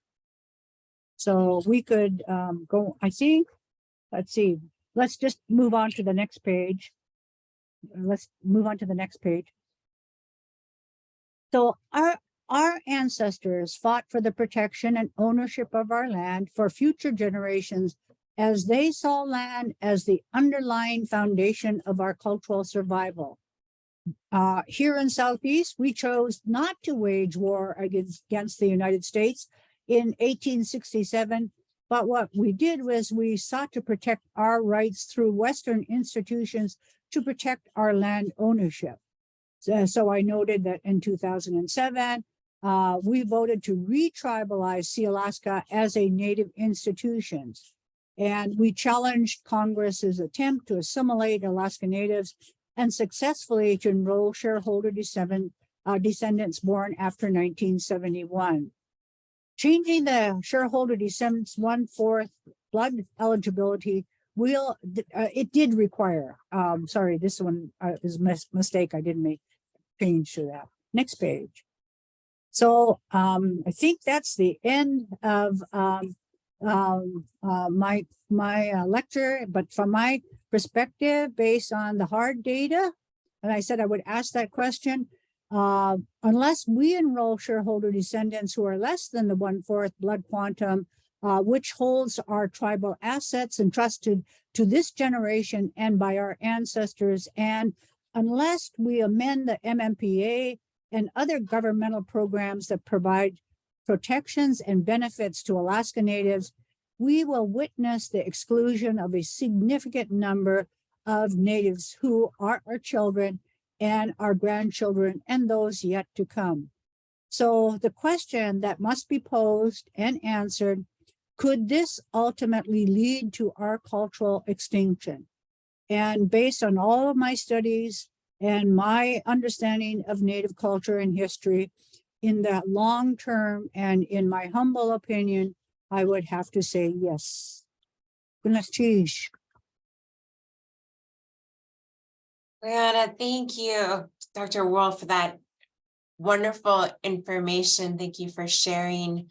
So we could go, I think, let's see, let's just move on to the next page. Let's move on to the next page. So our ancestors fought for the protection and ownership of our land for future generations as they saw land as the underlying foundation of our cultural survival. Here in Southeast, we chose not to wage war against the United States in 1867, but what we did was we sought to protect our rights through Western institutions to protect our land ownership. So I noted that in 2007, we voted to re-tribalize Sealaska as a native institution. And we challenged Congress's attempt to assimilate Alaska Natives and successfully to enroll shareholder descendants born after 1971. Changing the shareholder descendants 1/4 blood eligibility it did require, sorry, this one is a mistake. I didn't make change to that. Next page. So I think that's the end of my lecture, but from my perspective, based on the hard data, and I said I would ask that question, unless we enroll shareholder descendants who are less than the 1/4 blood quantum, which holds our tribal assets entrusted to this generation and by our ancestors, and unless we amend the MMPA and other governmental programs that provide protections and benefits to Alaska Natives, we will witness the exclusion of a significant number of Natives who are our children and our grandchildren and those yet to come. So the question that must be posed and answered, could this ultimately lead to our cultural extinction? And based on all of my studies and my understanding of Native culture and history, in the long term and in my humble opinion, I would have to say yes. Buenas noches. Brianna, thank you, Dr. Worl, for that wonderful information. Thank you for sharing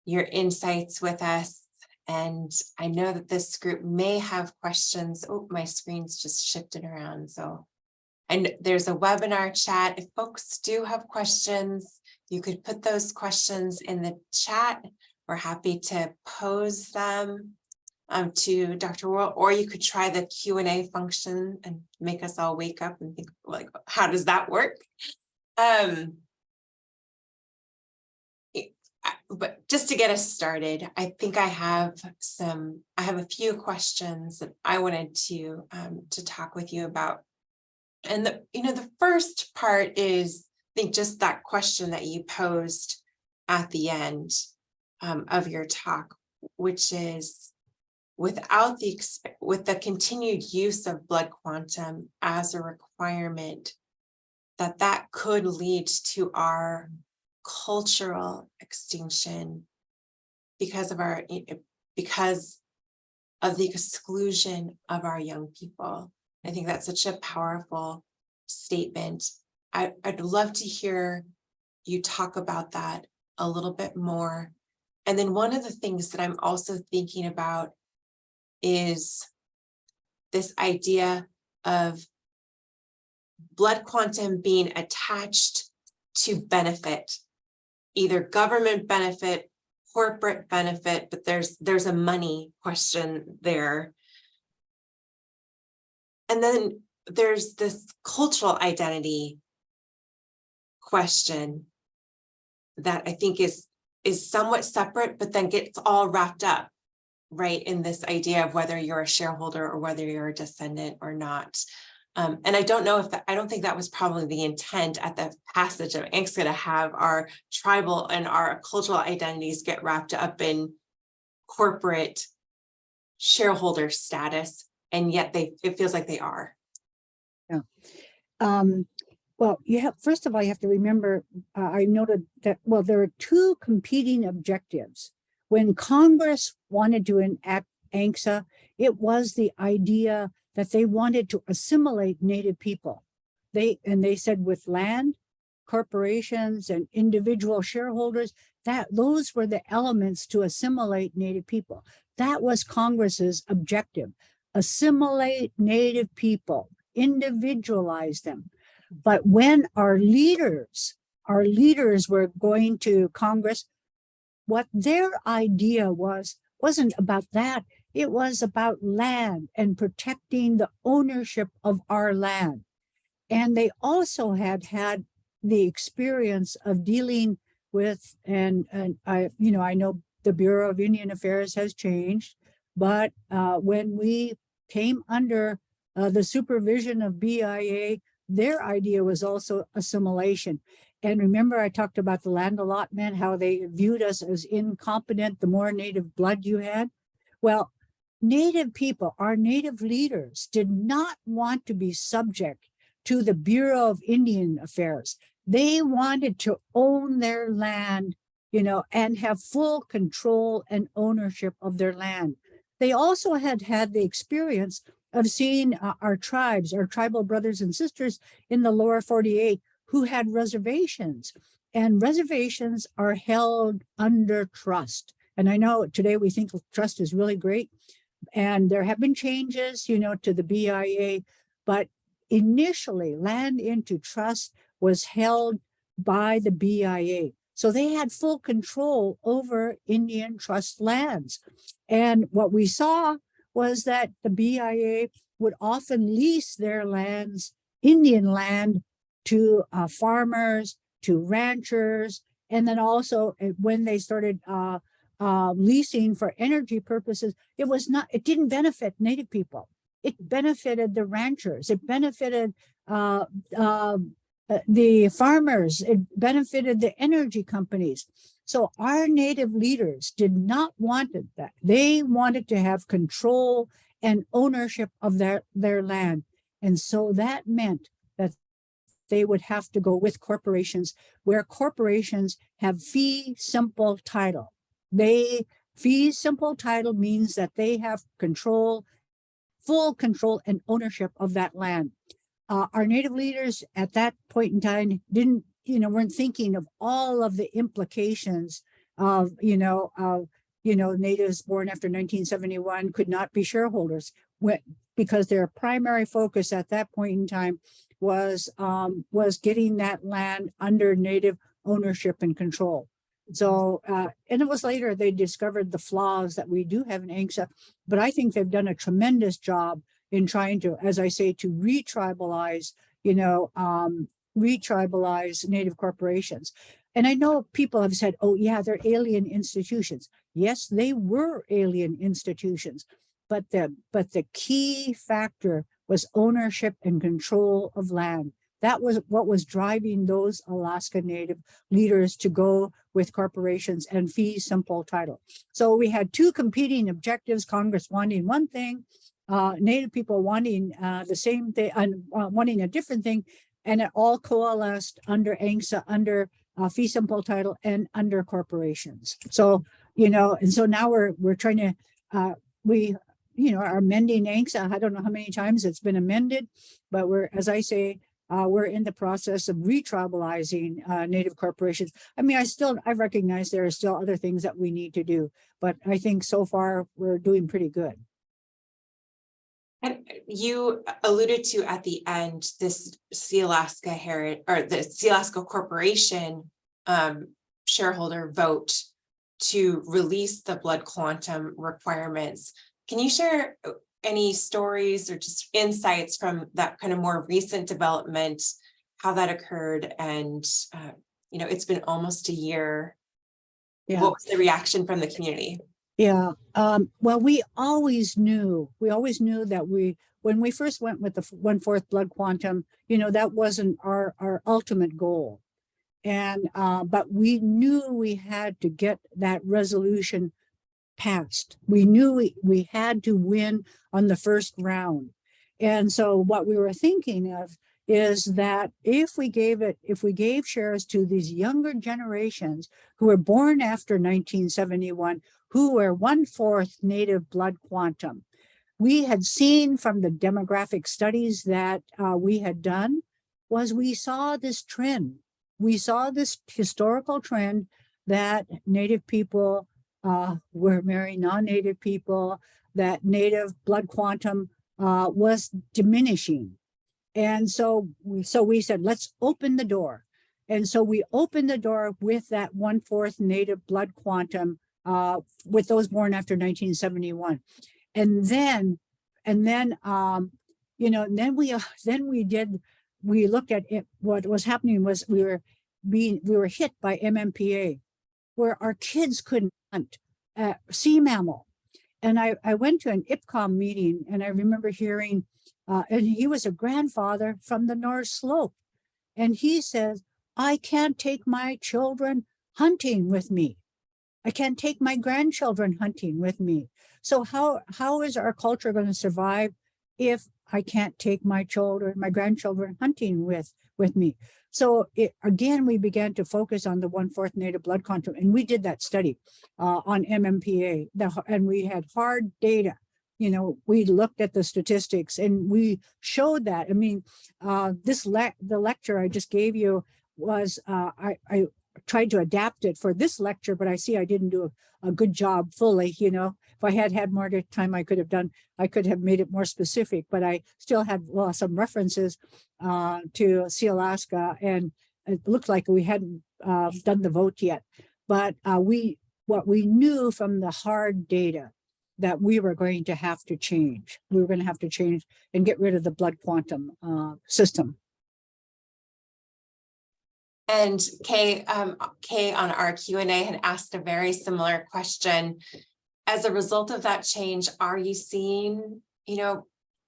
your insights with us. And I know that this group may have questions. Oh, my screen's just shifted around. So, and there's a webinar chat. If folks do have questions, you could put those questions in the chat. We're happy to pose them to Dr. Worl, or you could try the Q&A function and make us all wake up and think, like, how does that work? But just to get us started, I think I have a few questions that I wanted to talk with you about. And the first part is, I think, just that question that you posed at the end of your talk, which is, with the continued use of blood quantum as a requirement, that could lead to our cultural extinction because of the exclusion of our young people. I think that's such a powerful statement. I'd love to hear you talk about that a little bit more. And then one of the things that I'm also thinking about is this idea of blood quantum being attached to benefit, either government benefit, corporate benefit, but there's a money question there. And then there's this cultural identity question that I think is somewhat separate, but then gets all wrapped up, right, in this idea of whether you're a shareholder or whether you're a descendant or not. And I don't know if I don't think that was probably the intent at the passage of ANCSA, to have our tribal and our cultural identities get wrapped up in corporate shareholder status, and yet it feels like they are. Yeah. Well, first of all, you have to remember, I noted that, well, there are two competing objectives. When Congress wanted to enact ANCSA, it was the idea that they wanted to assimilate Native people. They said with land, corporations, and individual shareholders, that those were the elements to assimilate Native people. That was Congress's objective: assimilate Native people, individualize them. But when our leaders were going to Congress, what their idea wasn't about that. It was about land and protecting the ownership of our land. And they also had the experience of dealing with, and I know the Bureau of Indian Affairs has changed, but when we came under the supervision of BIA, their idea was also assimilation. And remember, I talked about the land allotment, how they viewed us as incompetent the more Native blood you had. Well, Native people, our Native leaders, did not want to be subject to the Bureau of Indian Affairs. They wanted to own their land, and have full control and ownership of their land. They also had the experience of seeing our tribes, our tribal brothers and sisters in the lower 48 who had reservations, and reservations are held under trust. And I know today we think trust is really great, and there have been changes, to the BIA, but initially land into trust was held by the BIA. So they had full control over Indian trust lands. And what we saw was that the BIA would often lease their lands, Indian land, to farmers, to ranchers, and then also when they started leasing for energy purposes, it didn't benefit Native people. It benefited the ranchers. It benefited the farmers. It benefited the energy companies. So our Native leaders did not want that. They wanted to have control and ownership of their land. And so that meant that they would have to go with corporations, where corporations have fee simple title. Fee simple title means that they have control, full control and ownership of that land. our Native leaders at that point in time weren't thinking of all of the implications of, Natives born after 1971 could not be shareholders because their primary focus at that point in time was getting that land under Native ownership and control. So, and it was later they discovered the flaws that we do have in ANCSA, but I think they've done a tremendous job in trying to, as I say, to retribalize, retribalize Native corporations. And I know people have said, oh yeah, they're alien institutions. Yes, they were alien institutions, but the key factor was ownership and control of land. That was what was driving those Alaska Native leaders to go with corporations and fee simple title. So we had two competing objectives, Congress wanting one thing, Native people wanting the same thing, wanting a different thing, and it all coalesced under ANCSA, under fee simple title, and under corporations. So, and so now we're trying to, are amending ANCSA. I don't know how many times it's been amended, but as I say, we're in the process of retribalizing Native corporations. I mean, I recognize there are still other things that we need to do, but I think so far we're doing pretty good. And you alluded to at the end this Sealaska the Sealaska Corporation shareholder vote to release the blood quantum requirements. Can you share any stories or just insights from that kind of more recent development, how that occurred? And, it's been almost a year. Yeah. What was the reaction from the community? Yeah. Well, we always knew that when we first went with the 1/4 blood quantum, that wasn't our ultimate goal. And, but we knew we had to get that resolution passed. We knew we had to win on the first round. And so what we were thinking of is that if we gave shares to these younger generations who were born after 1971, who were 1/4 Native blood quantum, we had seen from the demographic studies that we had done, we saw this trend. We saw this historical trend that Native people were marrying non-Native people, that Native blood quantum was diminishing. And so we said, let's open the door. And so we opened the door with that 1/4 Native blood quantum with those born after 1971. And then we looked at it. What was happening was we were hit by MMPA, where our kids couldn't hunt sea mammal. And I went to an IPCOM meeting, and I remember hearing, and he was a grandfather from the North Slope. And he says, I can't take my children hunting with me. I can't take my grandchildren hunting with me. So how is our culture going to survive if I can't take my grandchildren hunting with me? So again, we began to focus on the 1/4 Native blood quantum, and we did that study on MMPA, and we had hard data. We looked at the statistics and we showed that. I mean, the lecture I just gave you was, I tried to adapt it for this lecture, but I see I didn't do a good job fully. If I had more time, I could have made it more specific, but I still had some references to Sealaska, and it looked like we hadn't done the vote yet. But what we knew from the hard data that we were going to have to change. We were going to have to change and get rid of the blood quantum system. And Kay on our Q&A had asked a very similar question. As a result of that change, are you seeing,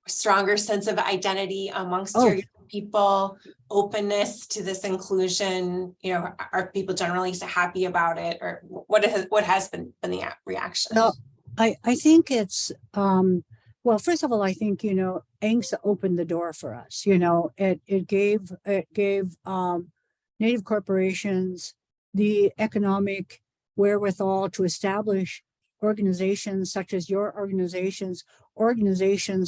stronger sense of identity amongst your young people, openness to this inclusion? Are people generally happy about it, or what has been the reaction? No, I think it's well, first of all, I think ANCSA opened the door for us. It gave Native corporations the economic wherewithal to establish organizations such as your organizations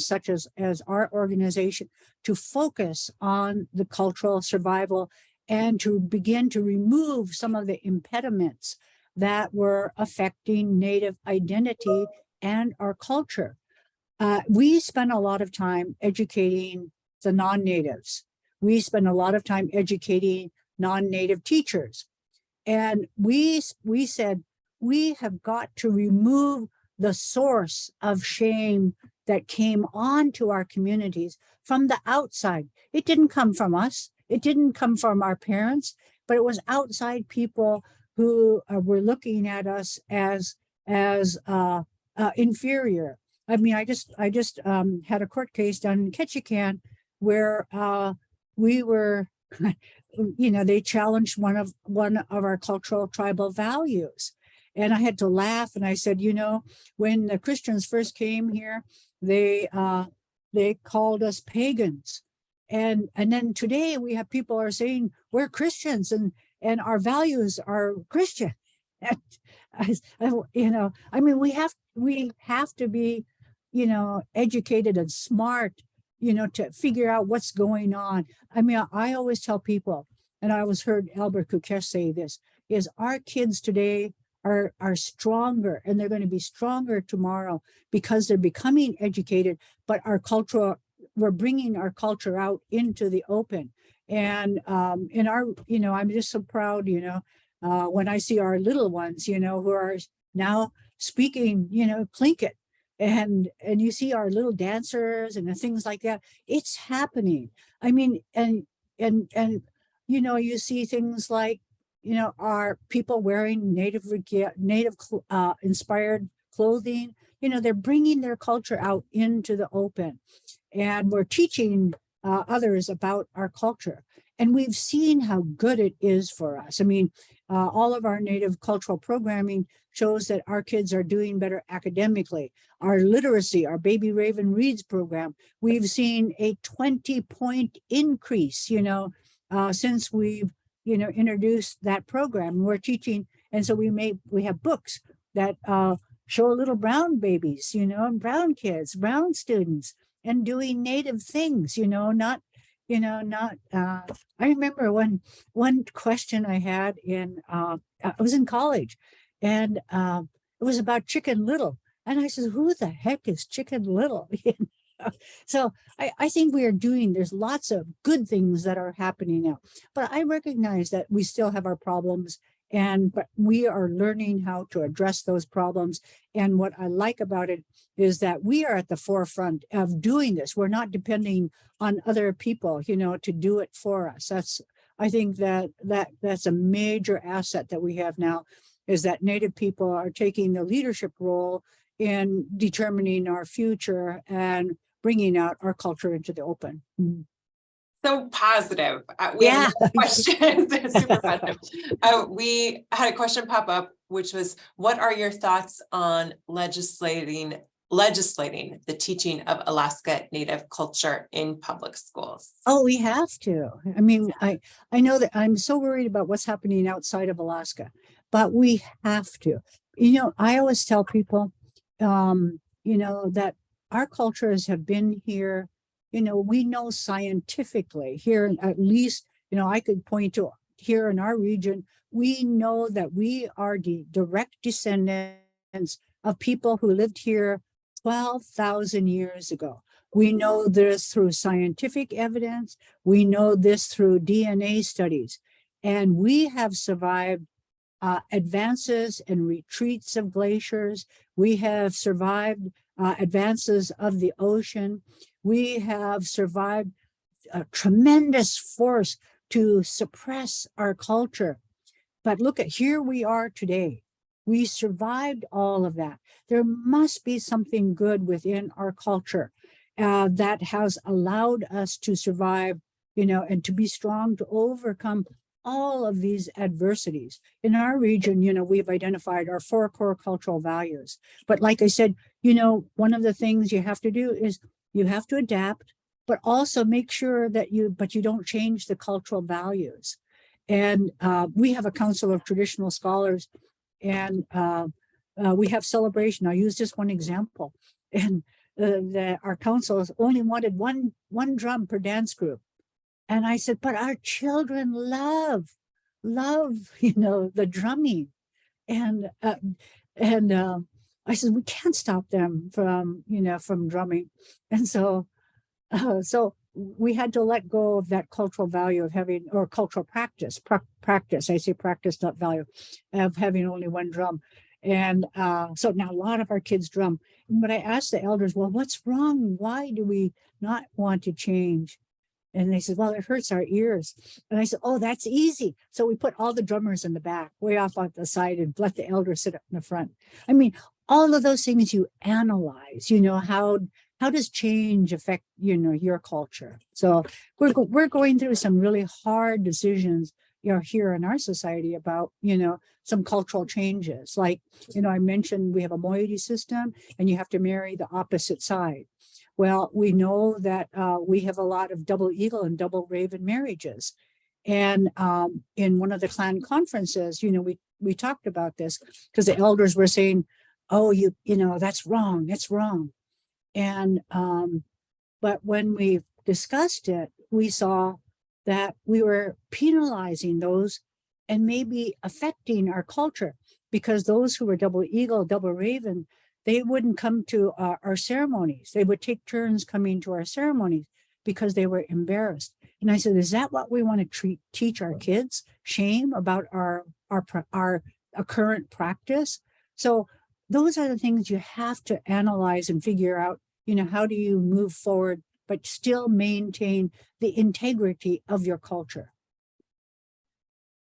such as our organization, to focus on the cultural survival and to begin to remove some of the impediments that were affecting Native identity and our culture. We spend a lot of time educating the non-natives. We spend a lot of time educating non-native teachers. And we said, we have got to remove the source of shame that came onto our communities from the outside. It didn't come from us. It didn't come from our parents, but it was outside people who were looking at us as inferior. I mean, I just had a court case down in Ketchikan where we were, you know, they challenged one of our cultural tribal values. And I had to laugh, and I said, you know, when the Christians first came here, they called us pagans. And then today we have people are saying we're Christians and our values are Christian. And you know, I mean, we have to be, you know, educated and smart, you know, to figure out what's going on. I mean, I always tell people, and I always heard Albert Kukesh say this, is our kids today are stronger, and they're going to be stronger tomorrow because they're becoming educated, but we're bringing our culture out into the open. And in our, you know, I'm just so proud, you know, when I see our little ones, you know, who are now speaking, you know, Tlingit, and you see our little dancers and things like that. It's happening. I mean, and you know, you see things like, you know, are people wearing native inspired clothing. You know, they're bringing their culture out into the open, and we're teaching others about our culture. And we've seen how good it is for us. I mean, all of our Native cultural programming shows that our kids are doing better academically. Our literacy, our Baby Raven Reads program, we've seen a 20-point increase, you know, since we've, you know, introduced that program. We're teaching, and so we have books that show little brown babies, you know, and brown kids, brown students, and doing Native things, you know, not. I remember one question I had I was in college, and it was about Chicken Little. And I said, who the heck is Chicken Little? So I think there's lots of good things that are happening now, but I recognize that we still have our problems, but we are learning how to address those problems. And what I like about it is that we are at the forefront of doing this. We're not depending on other people, you know, to do it for us. I think that's a major asset that we have now, is that Native people are taking the leadership role in determining our future and bringing out our culture into the open. So positive. We have another question. Super positive. We had a question pop up, which was, what are your thoughts on legislating the teaching of Alaska Native culture in public schools? Oh, we have to. I mean, I know that I'm so worried about what's happening outside of Alaska, but we have to. You know, I always tell people, you know, that our cultures have been here. You know, we know scientifically here, at least, you know, I could point to here in our region, we know that we are the direct descendants of people who lived here 12,000 years ago. We know this through scientific evidence. We know this through DNA studies. And we have survived advances and retreats of glaciers. We have survived advances of the ocean. We have survived a tremendous force to suppress our culture. But look at, here we are today. We survived all of that. There must be something good within our culture that has allowed us to survive, you know, and to be strong, to overcome all of these adversities. In our region, you know, we've identified our 4 core cultural values. But like I said, you know, one of the things you have to do is you have to adapt, but also make sure that you don't change the cultural values. And we have a council of traditional scholars, and we have celebration. I'll use just one example. And our council only wanted one drum per dance group. And I said, but our children love, the drumming. And I said, we can't stop them from drumming. And so we had to let go of that cultural value of having, or cultural practice, I say practice, not value, of having only one drum. And so now a lot of our kids drum. But I asked the elders, well, what's wrong? Why do we not want to change? And they said, well, it hurts our ears. And I said, oh, that's easy. So we put all the drummers in the back, way off on the side, and let the elders sit up in the front. I mean, all of those things you analyze, how does change affect, your culture? So we're going through some really hard decisions, here in our society about, some cultural changes. Like, I mentioned we have a moiety system and you have to marry the opposite side. Well, we know that we have a lot of double eagle and double raven marriages. And in one of the clan conferences, we talked about this because the elders were saying, oh, that's wrong, that's wrong. And but when we discussed it, we saw that we were penalizing those and maybe affecting our culture, because those who were double eagle, double raven, they wouldn't come to our ceremonies. They would take turns coming to our ceremonies because they were embarrassed. And I said, is that what we want to teach our kids? Shame about our current practice? So those are the things you have to analyze and figure out, how do you move forward, but still maintain the integrity of your culture?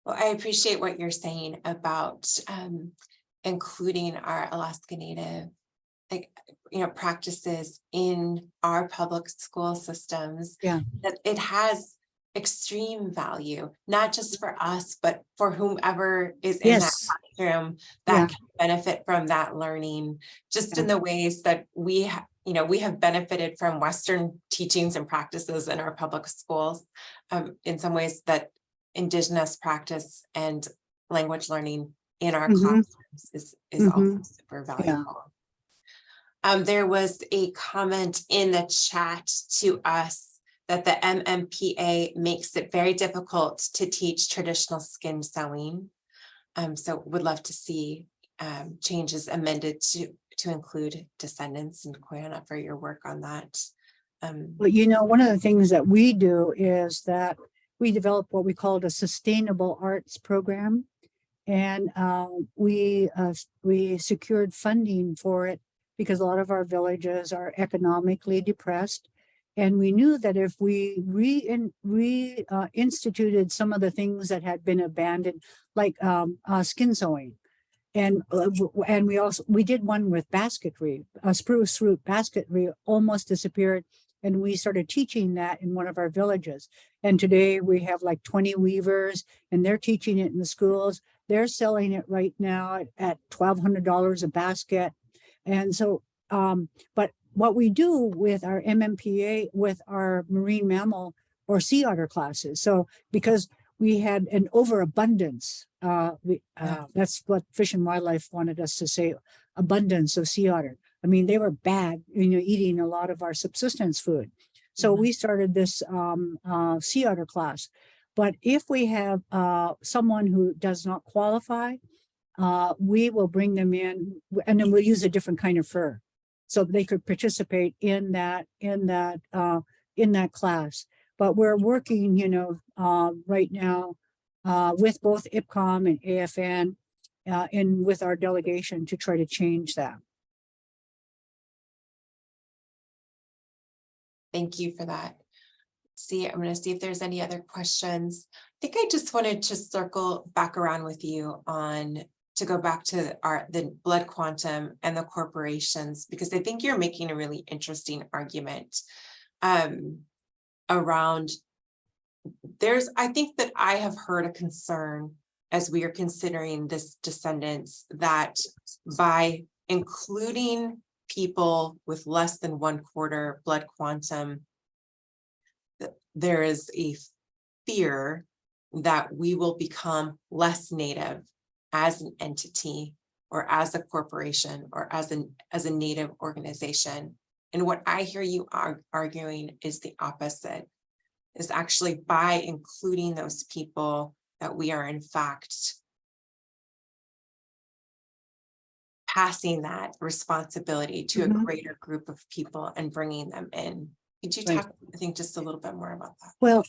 Well, I appreciate what you're saying about including our Alaska Native, practices in our public school systems. Yeah. That it has extreme value, not just for us, but for whomever is in that classroom that can benefit from that learning, just in the ways that we have benefited from Western teachings and practices in our public schools, in some ways that indigenous practice and language learning in our classrooms is also super valuable. There was a comment in the chat to us that the MMPA makes it very difficult to teach traditional skin sewing. So would love to see changes amended to include descendants, and Koyana for your work on that. Well, one of the things that we do is that we develop what we call a sustainable arts program. And we secured funding for it because a lot of our villages are economically depressed. And we knew that if we instituted some of the things that had been abandoned, like skin sewing, and we did one with basketry, spruce root basketry almost disappeared. And we started teaching that in one of our villages. And today we have like 20 weavers, and they're teaching it in the schools. They're selling it right now at $1,200 a basket. And so, but what we do with our MMPA, with our marine mammal or sea otter classes, so because we had an overabundance, that's what Fish and Wildlife wanted us to say, abundance of sea otter. I mean, they were bad, eating a lot of our subsistence food. So we started this sea otter class. But if we have someone who does not qualify, we will bring them in, and then we'll use a different kind of fur, so they could participate in that class. But we're working, right now with both IPCOM and AFN, and with our delegation to try to change that. Thank you for that. I'm going to see if there's any other questions. I think I just wanted to circle back around with you to go back to the blood quantum and the corporations, because I think you're making a really interesting argument around I think that I have heard a concern as we are considering this descendants, that by including people with less than 1/4 blood quantum, there is a fear that we will become less native as an entity or as a corporation or as a Native organization. And what I hear you arguing is the opposite, is actually by including those people that we are in fact passing that responsibility to a greater group of people and bringing them in. Could you talk, I think, just a little bit more about that? Well,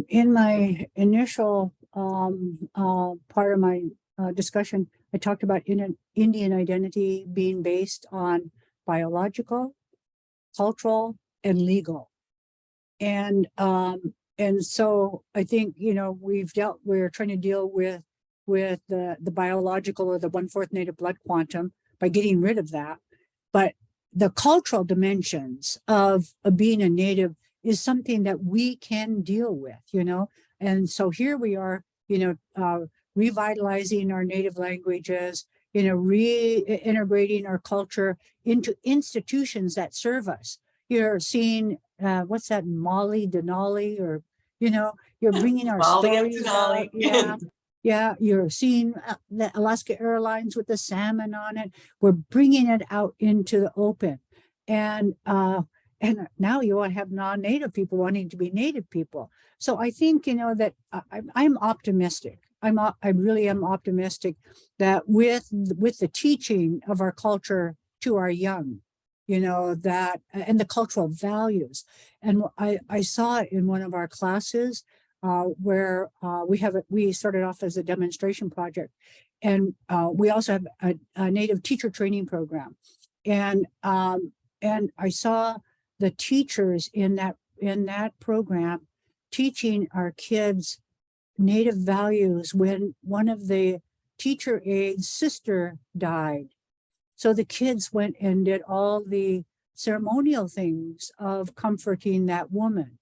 in my initial part of my discussion, I talked about Indian identity being based on biological, cultural, and legal. And so I think, you know, we're trying to deal with the biological or the 1/4 native blood quantum by getting rid of that. But the cultural dimensions of being a native is something that we can deal with, you know. And so here we are, you know, revitalizing our native languages, you know, reintegrating our culture into institutions that serve us. You're seeing, what's that, Molly Denali, or, you know, you're bringing our stories out. Yeah. Yeah, you're seeing the Alaska Airlines with the salmon on it. We're bringing it out into the open. And now you want to have non-native people wanting to be native people. So I think, you know, that I'm optimistic. I really am optimistic that with the teaching of our culture to our young, you know, that, and the cultural values. And I saw it in one of our classes where we started off as a demonstration project, and we also have a native teacher training program. And I saw the teachers in that program teaching our kids native values when one of the teacher aides' sister died. So the kids went and did all the ceremonial things of comforting that woman.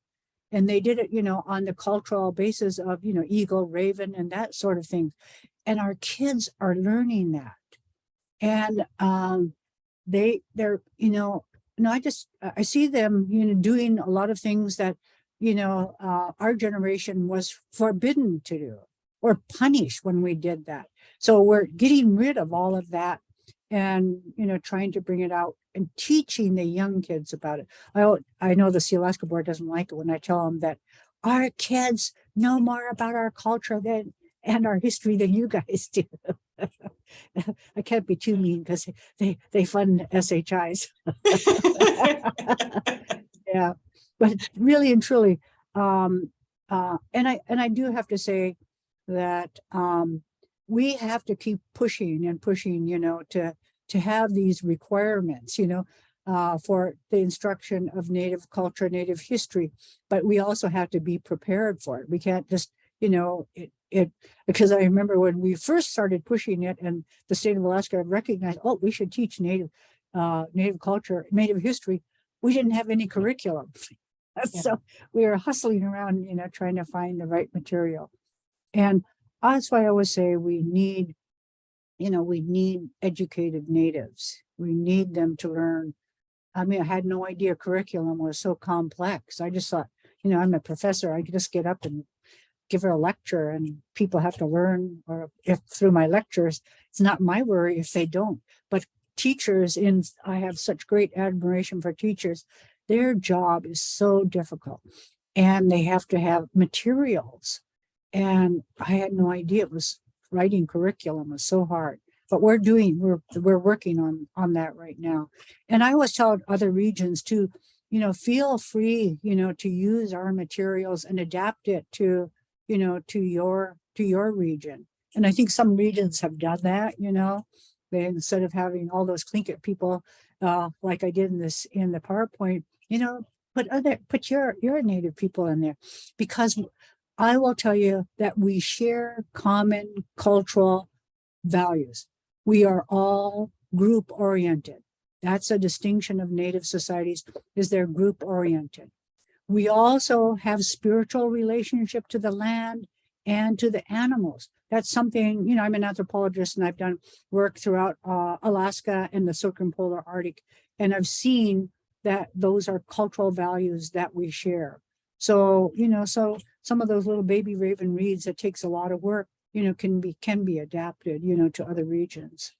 And they did it, you know, on the cultural basis of, you know, eagle, raven, and that sort of thing. And our kids are learning that. And they're, you know, I see them, you know, doing a lot of things that, you know, our generation was forbidden to do or punished when we did that. So we're getting rid of all of that and, you know, trying to bring it out and teaching the young kids about it. I know the Sea Alaska Board doesn't like it when I tell them that our kids know more about our culture and our history than you guys do. I can't be too mean because they fund SHIs. Yeah, but really and truly, and I do have to say that we have to keep pushing and pushing, you know, to have these requirements, you know, for the instruction of Native culture, Native history, but we also have to be prepared for it. We can't just, you know, because I remember when we first started pushing it and the state of Alaska recognized, oh, we should teach Native culture, Native history. We didn't have any curriculum. Yeah. So we were hustling around, you know, trying to find the right material. And that's why I always say we need educated natives. We need them to learn. I mean, I had no idea curriculum was so complex. I just thought, you know, I'm a professor. I could just get up and give her a lecture and people have to learn, or if through my lectures, it's not my worry if they don't. But teachers, I have such great admiration for teachers. Their job is so difficult and they have to have materials. And I had no idea writing curriculum was so hard, but we're working on that right now. And I always tell other regions to, you know, feel free, you know, to use our materials and adapt it to, you know, to your region. And I think some regions have done that, you know, instead of having all those Tlingit people, like I did in the PowerPoint, you know, put your Native people in there, because I will tell you that we share common cultural values. We are all group oriented. That's a distinction of Native societies, is they're group oriented. We also have spiritual relationship to the land and to the animals. That's something, you know, I'm an anthropologist and I've done work throughout Alaska and the circumpolar Arctic. And I've seen that those are cultural values that we share. So, you know, so some of those little baby raven reeds that takes a lot of work, you know, can be adapted, you know, to other regions.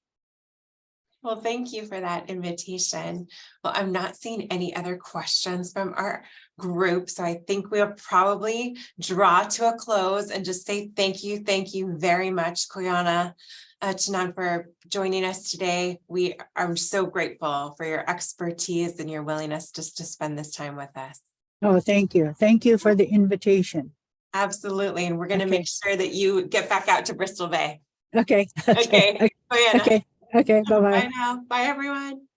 Well, thank you for that invitation. Well, I'm not seeing any other questions from our group, so I think we'll probably draw to a close and just say thank you very much, Koyana Chinan, for joining us today. We are so grateful for your expertise and your willingness just to spend this time with us. Oh, thank you. Thank you for the invitation. Absolutely, and we're going to Okay. make sure that you get back out to Bristol Bay. Okay. Okay, Koyana. Okay. Okay. Bye-bye. Bye now. Bye, everyone.